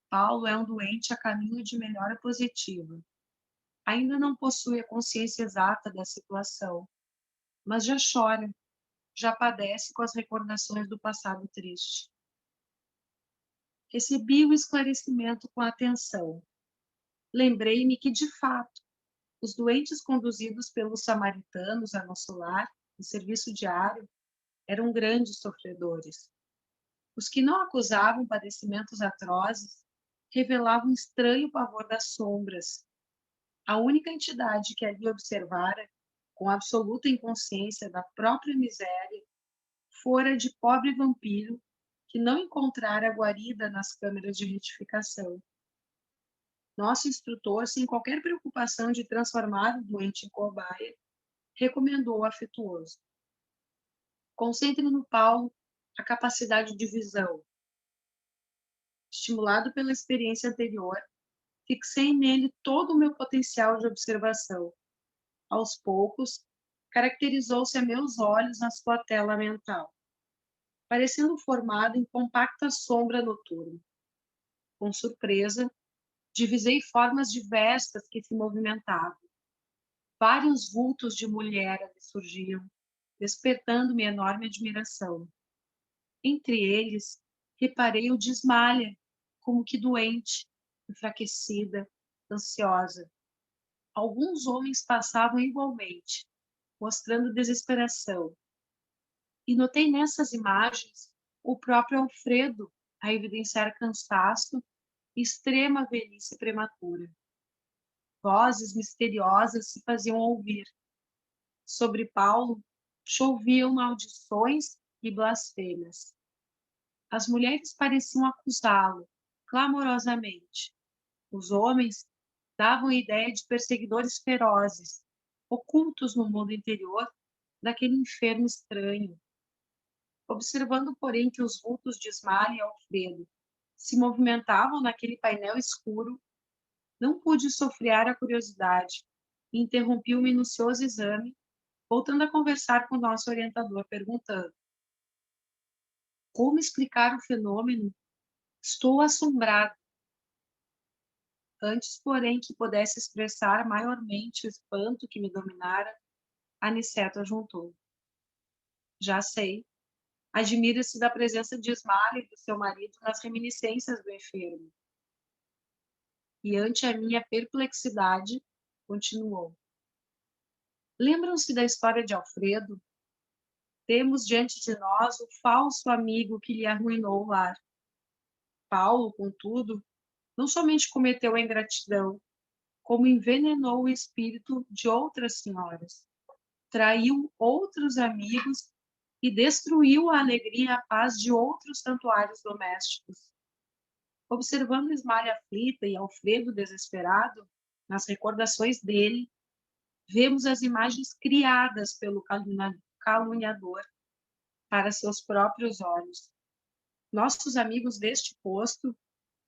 Paulo é um doente a caminho de melhora positiva. Ainda não possui a consciência exata da situação, mas já chora, já padece com as recordações do passado triste. Recebi o esclarecimento com atenção. Lembrei-me que, de fato, os doentes conduzidos pelos samaritanos a nosso lar, em serviço diário, eram grandes sofredores. Os que não acusavam padecimentos atrozes revelavam estranho pavor das sombras. A única entidade que ali observara, com absoluta inconsciência da própria miséria, fora de pobre vampiro que não encontrara guarida nas câmeras de retificação. Nosso instrutor, sem qualquer preocupação de transformar o doente em cobaia, recomendou afetuoso. Concentre no Paulo a capacidade de visão. Estimulado pela experiência anterior, fixei nele todo o meu potencial de observação. Aos poucos, caracterizou-se a meus olhos na sua tela mental, parecendo formado em compacta sombra noturna. Com surpresa, divisei formas diversas que se movimentavam. Vários vultos de mulher ali surgiam, despertando-me enorme admiração. Entre eles, reparei o de Ismália, como que doente, enfraquecida, ansiosa. Alguns homens passavam igualmente, mostrando desesperação. E notei nessas imagens o próprio Alfredo a evidenciar cansaço e extrema velhice prematura. Vozes misteriosas se faziam ouvir. Sobre Paulo choviam maldições e blasfêmias. As mulheres pareciam acusá-lo clamorosamente. Os homens davam ideia de perseguidores ferozes, ocultos no mundo interior daquele enfermo estranho. Observando, porém, que os vultos de Ismália e Alfredo se movimentavam naquele painel escuro, não pude sofrear a curiosidade e interrompi o minucioso exame, voltando a conversar com o nosso orientador, perguntando: como explicar o fenômeno? Estou assombrado. Antes, porém, que pudesse expressar maiormente o espanto que me dominara, Aniceto ajuntou: já sei. Admira-se da presença de Ismália e do seu marido nas reminiscências do enfermo. E ante a minha perplexidade, continuou: lembram-se da história de Alfredo? Temos diante de nós o falso amigo que lhe arruinou o lar. Paulo, contudo, não somente cometeu a ingratidão, como envenenou o espírito de outras senhoras, traiu outros amigos e destruiu a alegria e a paz de outros santuários domésticos. Observando Ismália aflita e Alfredo desesperado, nas recordações dele, vemos as imagens criadas pelo caluniador para seus próprios olhos. Nossos amigos deste posto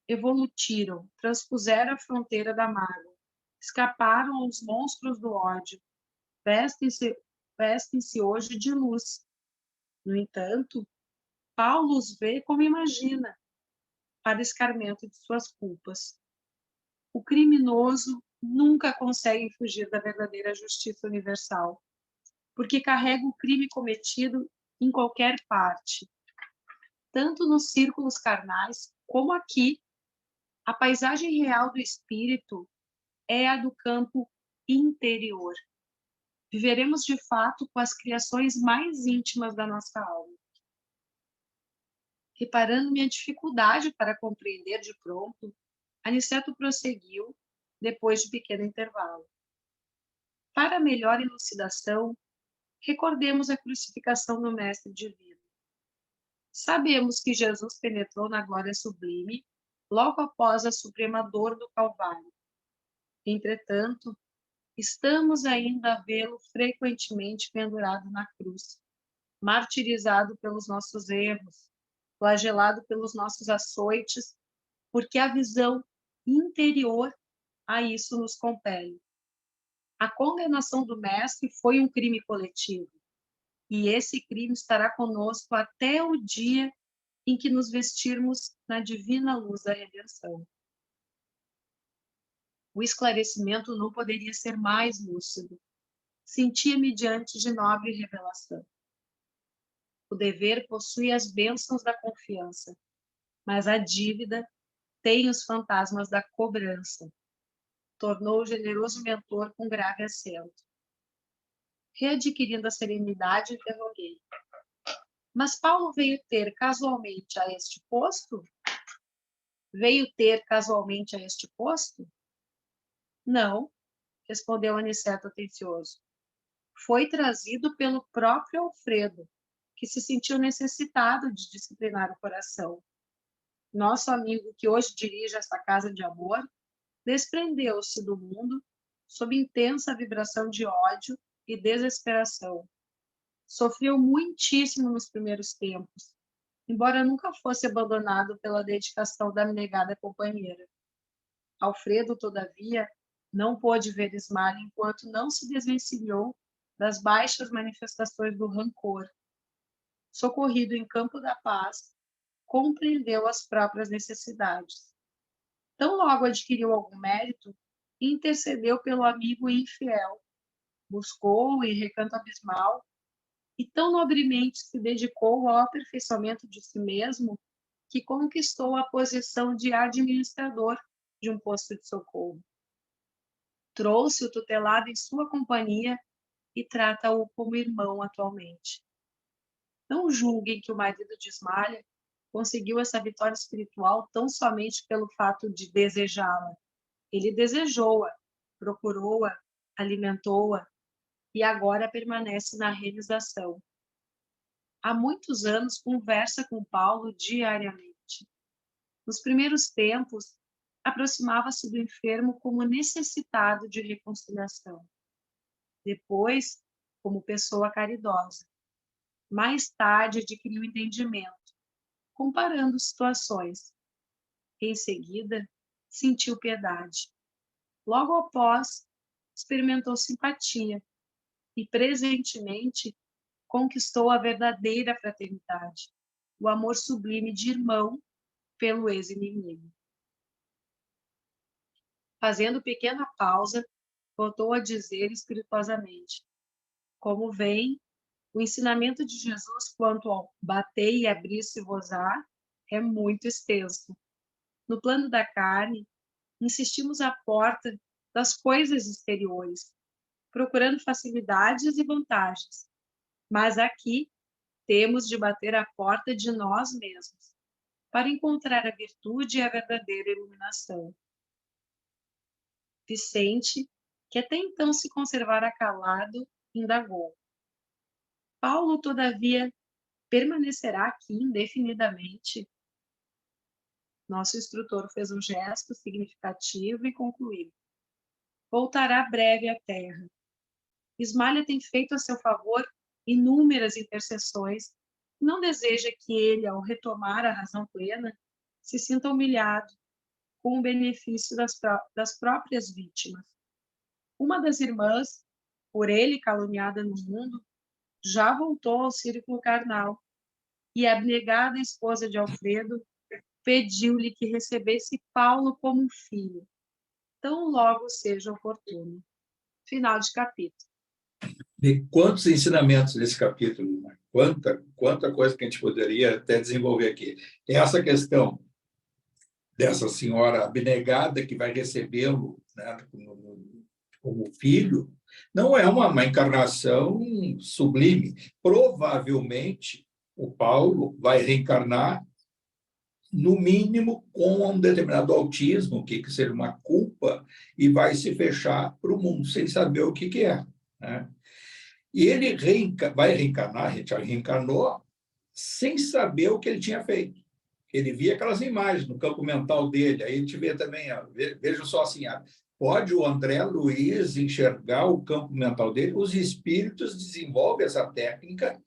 evolutiram, transpuseram a fronteira da mágoa, Escaparam aos monstros do ódio. Vestem-se hoje de luz. No entanto, Paulo os vê como imagina, para escarmento de suas culpas. O criminoso nunca consegue fugir da verdadeira justiça universal, porque carrega o crime cometido em qualquer parte. Tanto nos círculos carnais, como aqui, a paisagem real do espírito é a do campo interior. Viveremos de fato com as criações mais íntimas da nossa alma. Reparando minha dificuldade para compreender de pronto, Aniceto prosseguiu, depois de pequeno intervalo. Para melhor elucidação, recordemos a crucificação do Mestre Divino. Sabemos que Jesus penetrou na glória sublime logo após a suprema dor do Calvário. Entretanto, estamos ainda a vê-lo frequentemente pendurado na cruz, martirizado pelos nossos erros, flagelado pelos nossos açoites, porque a visão interior a isso nos compele. A condenação do Mestre foi um crime coletivo, e esse crime estará conosco até o dia em que nos vestirmos na divina luz da redenção. O esclarecimento não poderia ser mais lúcido. Sentia-me diante de nobre revelação. O dever possui as bênçãos da confiança, mas a dívida tem os fantasmas da cobrança. Tornou o generoso mentor com grave acento. Readquirindo a serenidade, interroguei. Mas Paulo veio ter casualmente a este posto? Veio ter casualmente a este posto? Não, respondeu Aniceto atencioso. Foi trazido pelo próprio Alfredo, que se sentiu necessitado de disciplinar o coração. Nosso amigo, que hoje dirige esta casa de amor, desprendeu-se do mundo sob intensa vibração de ódio e desesperação. Sofreu muitíssimo nos primeiros tempos, embora nunca fosse abandonado pela dedicação da abnegada companheira. Alfredo, todavia, não pôde ver Ismael enquanto não se desvencilhou das baixas manifestações do rancor. Socorrido em campo da paz, compreendeu as próprias necessidades. Tão logo adquiriu algum mérito, intercedeu pelo amigo infiel, buscou em recanto abismal e tão nobremente se dedicou ao aperfeiçoamento de si mesmo que conquistou a posição de administrador de um posto de socorro. Trouxe o tutelado em sua companhia e trata-o como irmão atualmente. Não julguem que o marido de Ismalha conseguiu essa vitória espiritual tão somente pelo fato de desejá-la. Ele desejou-a, procurou-a, alimentou-a e agora permanece na realização. Há muitos anos conversa com Paulo diariamente. Nos primeiros tempos, aproximava-se do enfermo como necessitado de reconciliação. Depois, como pessoa caridosa. Mais tarde, adquiriu entendimento, comparando situações. Em seguida, sentiu piedade. Logo após, experimentou simpatia e, presentemente, conquistou a verdadeira fraternidade, o amor sublime de irmão pelo ex-inimigo. Fazendo pequena pausa, voltou a dizer espirituosamente: como vem, o ensinamento de Jesus quanto ao bater e abrir-se-vos-á é muito extenso. No plano da carne, insistimos à porta das coisas exteriores, procurando facilidades e vantagens. Mas aqui temos de bater à porta de nós mesmos, para encontrar a virtude e a verdadeira iluminação. Vicente, que até então se conservara calado, indagou. Paulo, todavia, permanecerá aqui indefinidamente? Nosso instrutor fez um gesto significativo e concluiu. Voltará breve à terra. Ismalha tem feito a seu favor inúmeras intercessões. Não deseja que ele, ao retomar a razão plena, se sinta humilhado com o benefício das próprias vítimas. Uma das irmãs, por ele caluniada no mundo, já voltou ao círculo carnal, e a abnegada esposa de Alfredo pediu-lhe que recebesse Paulo como um filho, tão logo seja oportuno. Final de capítulo. E quantos ensinamentos nesse capítulo, né? Quanta coisa que a gente poderia até desenvolver aqui. Essa questão dessa senhora abnegada que vai recebê-lo, né, como filho, não é uma encarnação sublime. Provavelmente, o Paulo vai reencarnar, no mínimo, com um determinado autismo, que seria uma culpa, e vai se fechar para o mundo, sem saber o que é, né? E ele vai reencarnar, a gente já reencarnou, sem saber o que ele tinha feito. Ele via aquelas imagens no campo mental dele. Aí a gente vê também, veja só assim, pode o André Luiz enxergar o campo mental dele, os espíritos desenvolvem essa técnica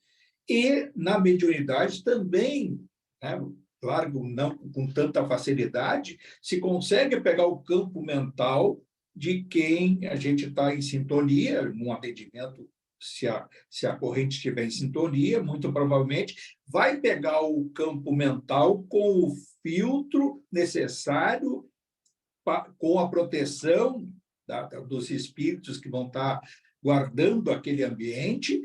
e na mediunidade também, né? Claro, não com tanta facilidade, se consegue pegar o campo mental de quem a gente está em sintonia, num atendimento. Se a corrente estiver em sintonia, muito provavelmente vai pegar o campo mental com o filtro necessário, com a proteção dos espíritos que vão estar guardando aquele ambiente,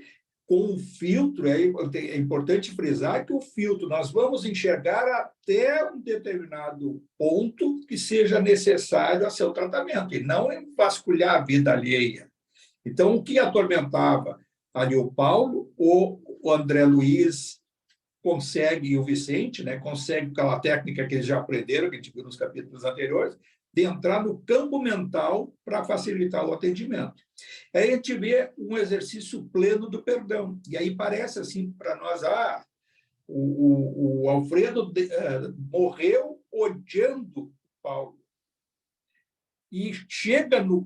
com o filtro. É importante frisar que o filtro nós vamos enxergar até um determinado ponto que seja necessário a seu tratamento, e não vasculhar a vida alheia. Então, o que atormentava ali o Paulo, o André Luiz consegue, e o Vicente, né, consegue, com aquela técnica que eles já aprenderam, que a gente viu nos capítulos anteriores, de entrar no campo mental para facilitar o atendimento. Aí a gente vê um exercício pleno do perdão. E aí parece assim para nós, o Alfredo morreu odiando Paulo. E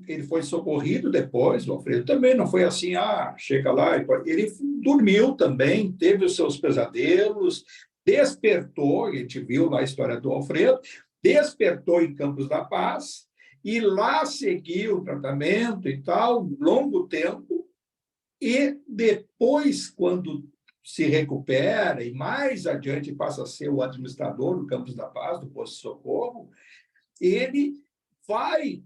ele foi socorrido depois, o Alfredo também, não foi assim, chega lá, ele dormiu também, teve os seus pesadelos, despertou, a gente viu lá a história do Alfredo, despertou em Campos da Paz, e lá seguiu o tratamento e tal, longo tempo, e depois, quando se recupera, e mais adiante passa a ser o administrador do Campos da Paz, do Posto de Socorro, ele vai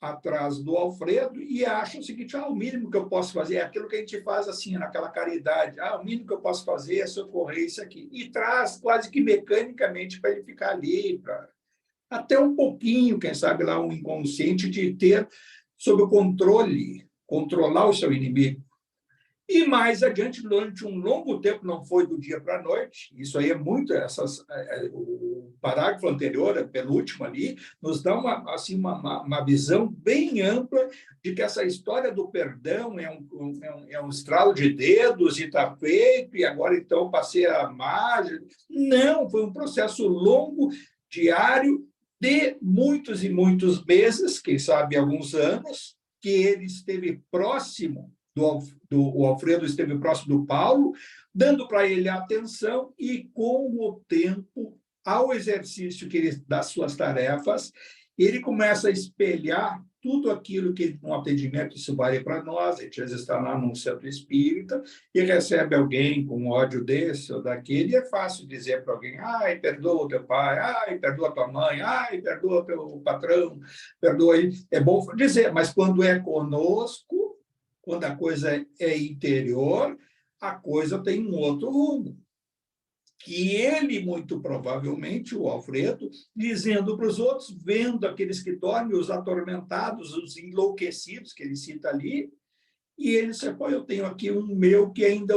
atrás do Alfredo e acha o seguinte, o mínimo que eu posso fazer é aquilo que a gente faz assim, naquela caridade, o mínimo que eu posso fazer é socorrer isso aqui, e traz quase que mecanicamente para ele ficar ali, até um pouquinho, quem sabe lá um inconsciente de ter sob o controle, controlar o seu inimigo. E mais adiante, durante um longo tempo, não foi do dia para a noite, isso aí é muito, o parágrafo anterior, penúltimo ali, nos dá uma visão bem ampla de que essa história do perdão é um estralo de dedos e está feito, e agora então passei a mágica. Não, foi um processo longo, diário, de muitos e muitos meses, quem sabe alguns anos, que ele esteve próximo o Alfredo esteve próximo do Paulo, dando para ele a atenção e, com o tempo, ao exercício das suas tarefas, ele começa a espelhar tudo aquilo que, no atendimento, isso vale para nós. A gente às vezes está lá num centro espírita e recebe alguém com ódio desse ou daquele, e é fácil dizer para alguém, perdoa o teu pai, perdoa a tua mãe, perdoa o teu patrão, perdoa aí. É bom dizer, mas quando é conosco, quando a coisa é interior, a coisa tem um outro rumo. Que ele, muito provavelmente, o Alfredo, dizendo para os outros, vendo aqueles que dormem, os atormentados, os enlouquecidos, que ele cita ali, e ele disse, eu tenho aqui um meu que ainda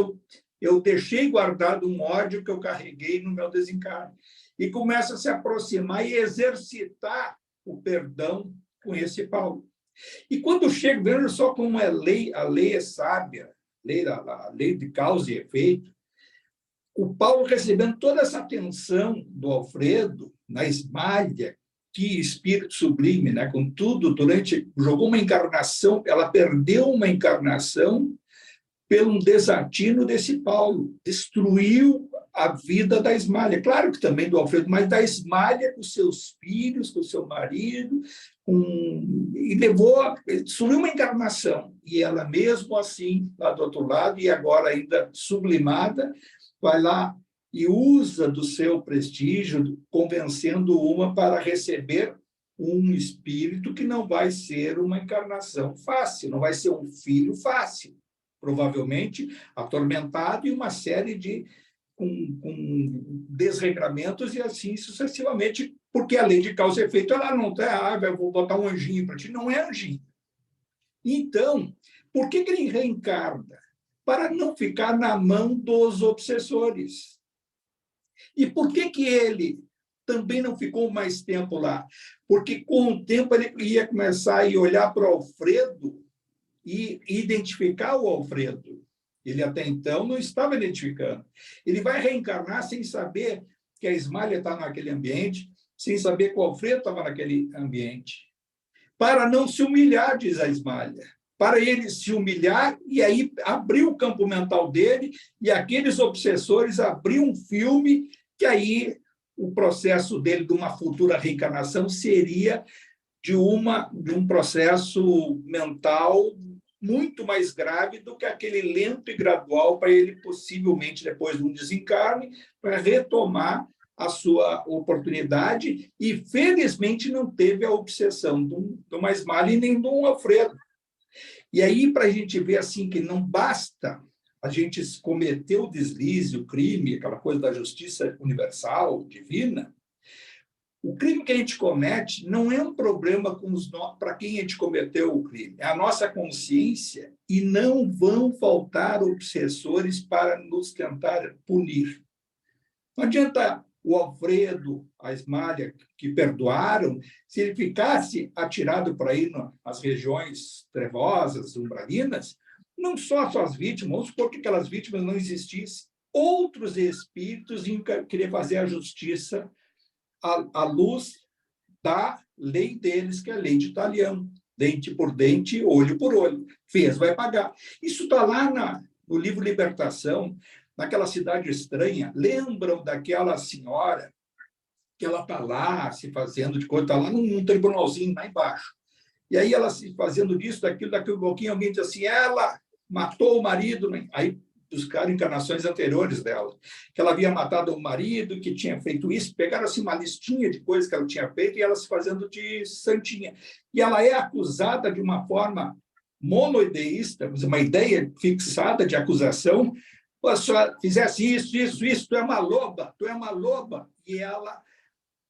eu deixei guardado um ódio que eu carreguei no meu desencarne. E começa a se aproximar e exercitar o perdão com esse Paulo. E quando chega, veja só como a lei é sábia, a lei de causa e efeito, o Paulo recebendo toda essa atenção do Alfredo, na esmalha, que espírito sublime, né? Com tudo, jogou uma encarnação, ela perdeu uma encarnação pelo desatino desse Paulo, destruiu a vida da Ismália. Claro que também do Alfredo, mas da Ismália com seus filhos, com seu marido, e subiu uma encarnação. E ela, mesmo assim, lá do outro lado, e agora ainda sublimada, vai lá e usa do seu prestígio, convencendo uma para receber um espírito que não vai ser uma encarnação fácil, não vai ser um filho fácil, provavelmente atormentado e uma série de com desregramentos e assim sucessivamente, porque a lei de causa e efeito ela não está, eu vou botar um anjinho para ti, não é anjinho. Então, por que ele reencarna? Para não ficar na mão dos obsessores. E por que ele também não ficou mais tempo lá? Porque com o tempo ele ia começar a olhar para o Alfredo e identificar o Alfredo. Ele até então não estava identificando. Ele vai reencarnar sem saber que a Ismália está naquele ambiente, sem saber que o Alfredo estava naquele ambiente. Para não se humilhar, diz a Ismália. Para ele se humilhar e aí abrir o campo mental dele e aqueles obsessores abrir um filme que aí o processo dele de uma futura reencarnação seria de um processo mental muito mais grave do que aquele lento e gradual para ele, possivelmente, depois de um desencarne, para retomar a sua oportunidade e, felizmente, não teve a obsessão do uma Ismália e nem do Alfredo. E aí, para a gente ver assim que não basta a gente cometer o deslize, o crime, aquela coisa da justiça universal, divina, o crime que a gente comete não é um problema para quem a gente cometeu o crime, é a nossa consciência e não vão faltar obsessores para nos tentar punir. Não adianta o Alfredo, a Ismália, que perdoaram, se ele ficasse atirado por aí nas regiões trevosas, umbralinas, não só suas vítimas, vamos supor que aquelas vítimas não existissem, outros espíritos iam querer fazer a justiça à luz da lei deles, que é a lei de Talião, dente por dente, olho por olho. Fez, vai pagar. Isso está lá no livro Libertação, naquela cidade estranha. Lembram daquela senhora que ela está lá se fazendo de coisa, está lá num tribunalzinho lá embaixo. E aí ela se fazendo disso, daquilo, daqui a pouquinho alguém diz assim, ela matou o marido, né? Aí buscaram encarnações anteriores dela, que ela havia matado o marido, que tinha feito isso, pegaram assim uma listinha de coisas que ela tinha feito e ela se fazendo de santinha. E ela é acusada de uma forma monoideísta, uma ideia fixada de acusação, se ela fizesse isso, tu é uma loba, tu é uma loba. E ela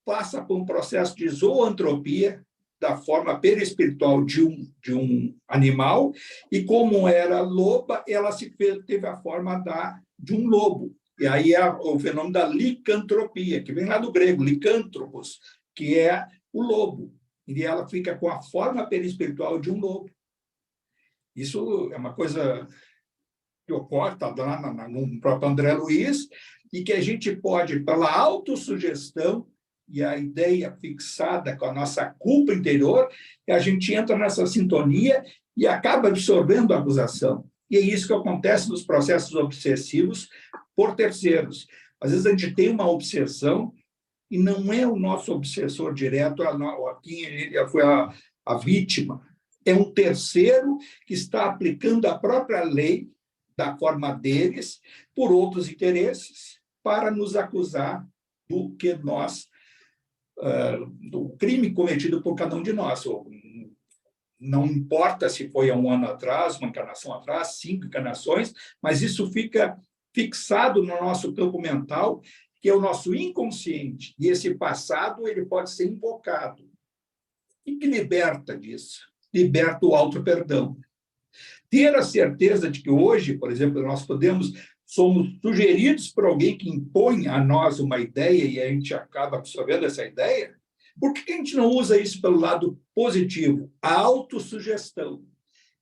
passa por um processo de zoantropia, da forma perispiritual de um animal, e como era loba, ela teve a forma de um lobo. E aí é o fenômeno da licantropia, que vem lá do grego, licântropos, que é o lobo. E ela fica com a forma perispiritual de um lobo. Isso é uma coisa que ocorre, está lá no próprio André Luiz, e que a gente pode, pela autossugestão, e a ideia fixada com a nossa culpa interior, que a gente entra nessa sintonia e acaba absorvendo a acusação. E é isso que acontece nos processos obsessivos por terceiros. Às vezes a gente tem uma obsessão e não é o nosso obsessor direto, quem foi a vítima. É um terceiro que está aplicando a própria lei da forma deles, por outros interesses, para nos acusar do que nós do crime cometido por cada um de nós. Não importa se foi há um ano atrás, uma encarnação atrás, 5 encarnações, mas isso fica fixado no nosso campo mental, que é o nosso inconsciente. E esse passado ele pode ser invocado. E que liberta disso? Liberta o auto-perdão. Ter a certeza de que hoje, por exemplo, nós somos sugeridos por alguém que impõe a nós uma ideia e a gente acaba absorvendo essa ideia, por que a gente não usa isso pelo lado positivo? A autossugestão.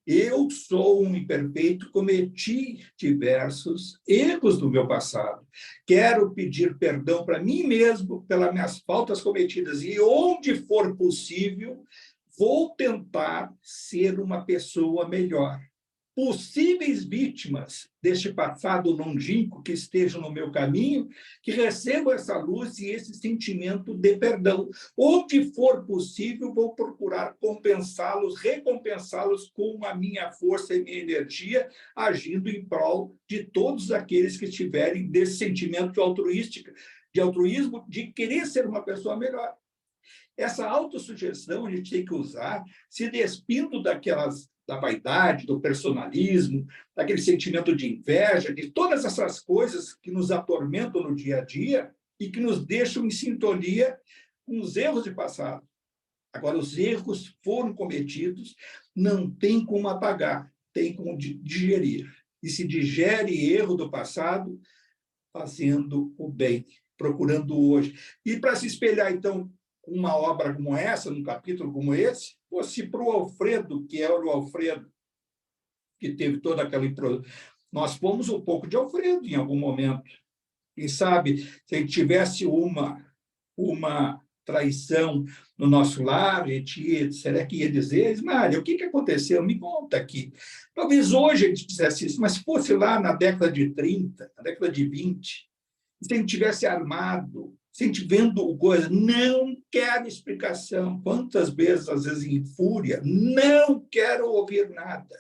Eu sou um imperfeito, cometi diversos erros do meu passado. Quero pedir perdão para mim mesmo pelas minhas faltas cometidas e, onde for possível, vou tentar ser uma pessoa melhor. possíveis vítimas deste passado longínquo que estejam no meu caminho, que recebam essa luz e esse sentimento de perdão. Onde for possível, vou procurar compensá-los, recompensá-los com a minha força e minha energia, agindo em prol de todos aqueles que estiverem desse sentimento de altruísmo, de querer ser uma pessoa melhor. Essa autossugestão a gente tem que usar, se despindo da vaidade, do personalismo, daquele sentimento de inveja, de todas essas coisas que nos atormentam no dia a dia e que nos deixam em sintonia com os erros de passado. Agora, os erros foram cometidos, não tem como apagar, tem como digerir. E se digere erro do passado, fazendo o bem, procurando hoje. E para se espelhar, então, uma obra como essa, num capítulo como esse, fosse para o Alfredo, que era o Alfredo, que teve toda aquela... Nós fomos um pouco de Alfredo em algum momento. Quem sabe, se a gente tivesse uma traição no nosso lar, a gente será que ia dizer, Mário, o que aconteceu? Me conta aqui. Talvez hoje a gente dissesse isso, mas se fosse lá na década de 30, na década de 20, se a gente tivesse armado, se a gente vendo coisa, não quero explicação. Quantas vezes, às vezes em fúria, não quero ouvir nada.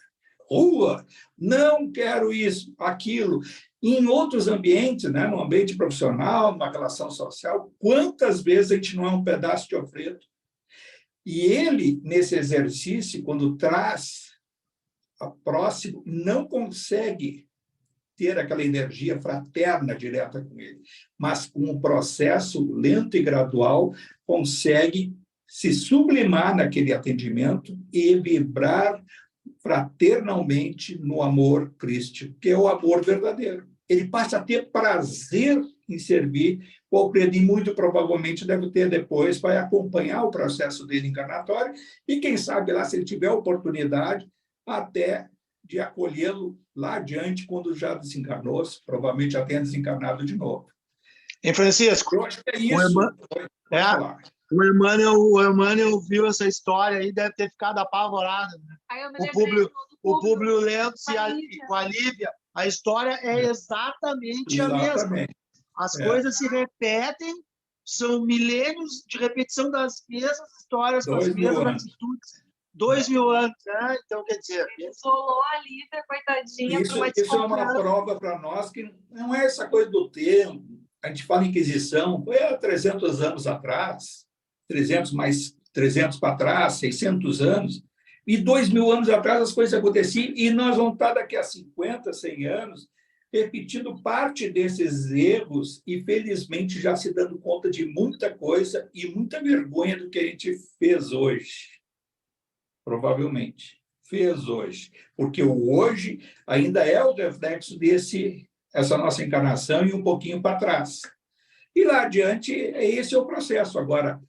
Rua, não quero isso, aquilo. Em outros ambientes, né, no ambiente profissional, numa relação social, quantas vezes a gente não é um pedaço de Alfredo? E ele, nesse exercício, quando traz a próximo, não consegue ter aquela energia fraterna direta com ele, mas com um processo lento e gradual, consegue se sublimar naquele atendimento e vibrar fraternalmente no amor crístico, que é o amor verdadeiro. Ele passa a ter prazer em servir o Alfredo, e muito provavelmente deve ter depois, vai acompanhar o processo dele encarnatório, e quem sabe lá, se ele tiver oportunidade, até de acolhê-lo lá adiante, quando já desencarnou, provavelmente já tenha desencarnado de novo. Em Francisco, eu acho que é isso. O Emmanuel viu essa história aí, deve ter ficado apavorado. Né? O Públio Lentz e com a Lívia, a história é exatamente a mesma. As coisas se repetem, são milênios de repetição das mesmas histórias, com as mesmas atitudes. 2000 anos, né? Então, quer dizer... Ele isolou a Lívia, coitadinha, para uma Isso é uma prova para nós que não é essa coisa do tempo. A gente fala em Inquisição, foi há 300 anos atrás, 300 mais 300 para trás, 600 anos, e 2000 anos atrás as coisas aconteciam, e nós vamos estar daqui a 50, 100 anos, repetindo parte desses erros e, felizmente, já se dando conta de muita coisa e muita vergonha do que a gente fez hoje. Provavelmente fez hoje, porque o hoje ainda é o reflexo essa nossa encarnação e um pouquinho para trás. E lá adiante, esse é o processo. Agora,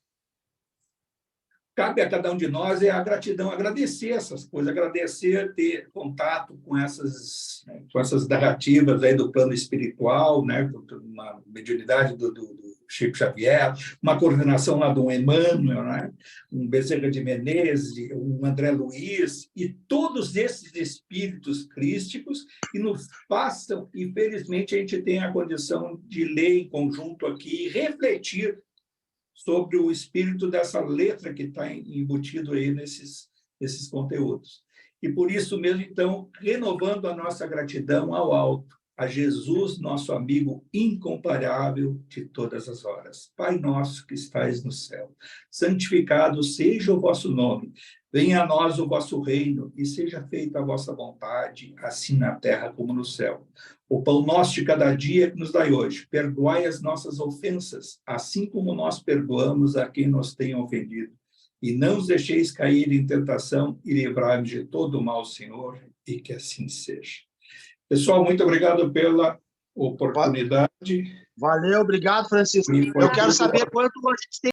cabe a cada um de nós a gratidão, agradecer essas coisas, agradecer ter contato com essas narrativas aí do plano espiritual, né? Uma mediunidade do Chico Xavier, uma coordenação lá do Emmanuel, né? Um Bezerra de Menezes, um André Luiz, e todos esses espíritos crísticos que nos passam, e felizmente a gente tem a condição de ler em conjunto aqui e refletir sobre o espírito dessa letra que está embutido aí nesses conteúdos. E por isso mesmo, então, renovando a nossa gratidão ao alto, a Jesus, nosso amigo incomparável de todas as horas. Pai nosso que estais no céu, santificado seja o vosso nome, venha a nós o vosso reino, e seja feita a vossa vontade, assim na terra como no céu. O pão nosso de cada dia que nos dai hoje, perdoai as nossas ofensas, assim como nós perdoamos a quem nos tem ofendido. E não os deixeis cair em tentação, e livrai-nos de todo o mal, Senhor, e que assim seja. Pessoal, muito obrigado pela oportunidade. Valeu, obrigado, Francisco. Eu quero saber quanto a gente tem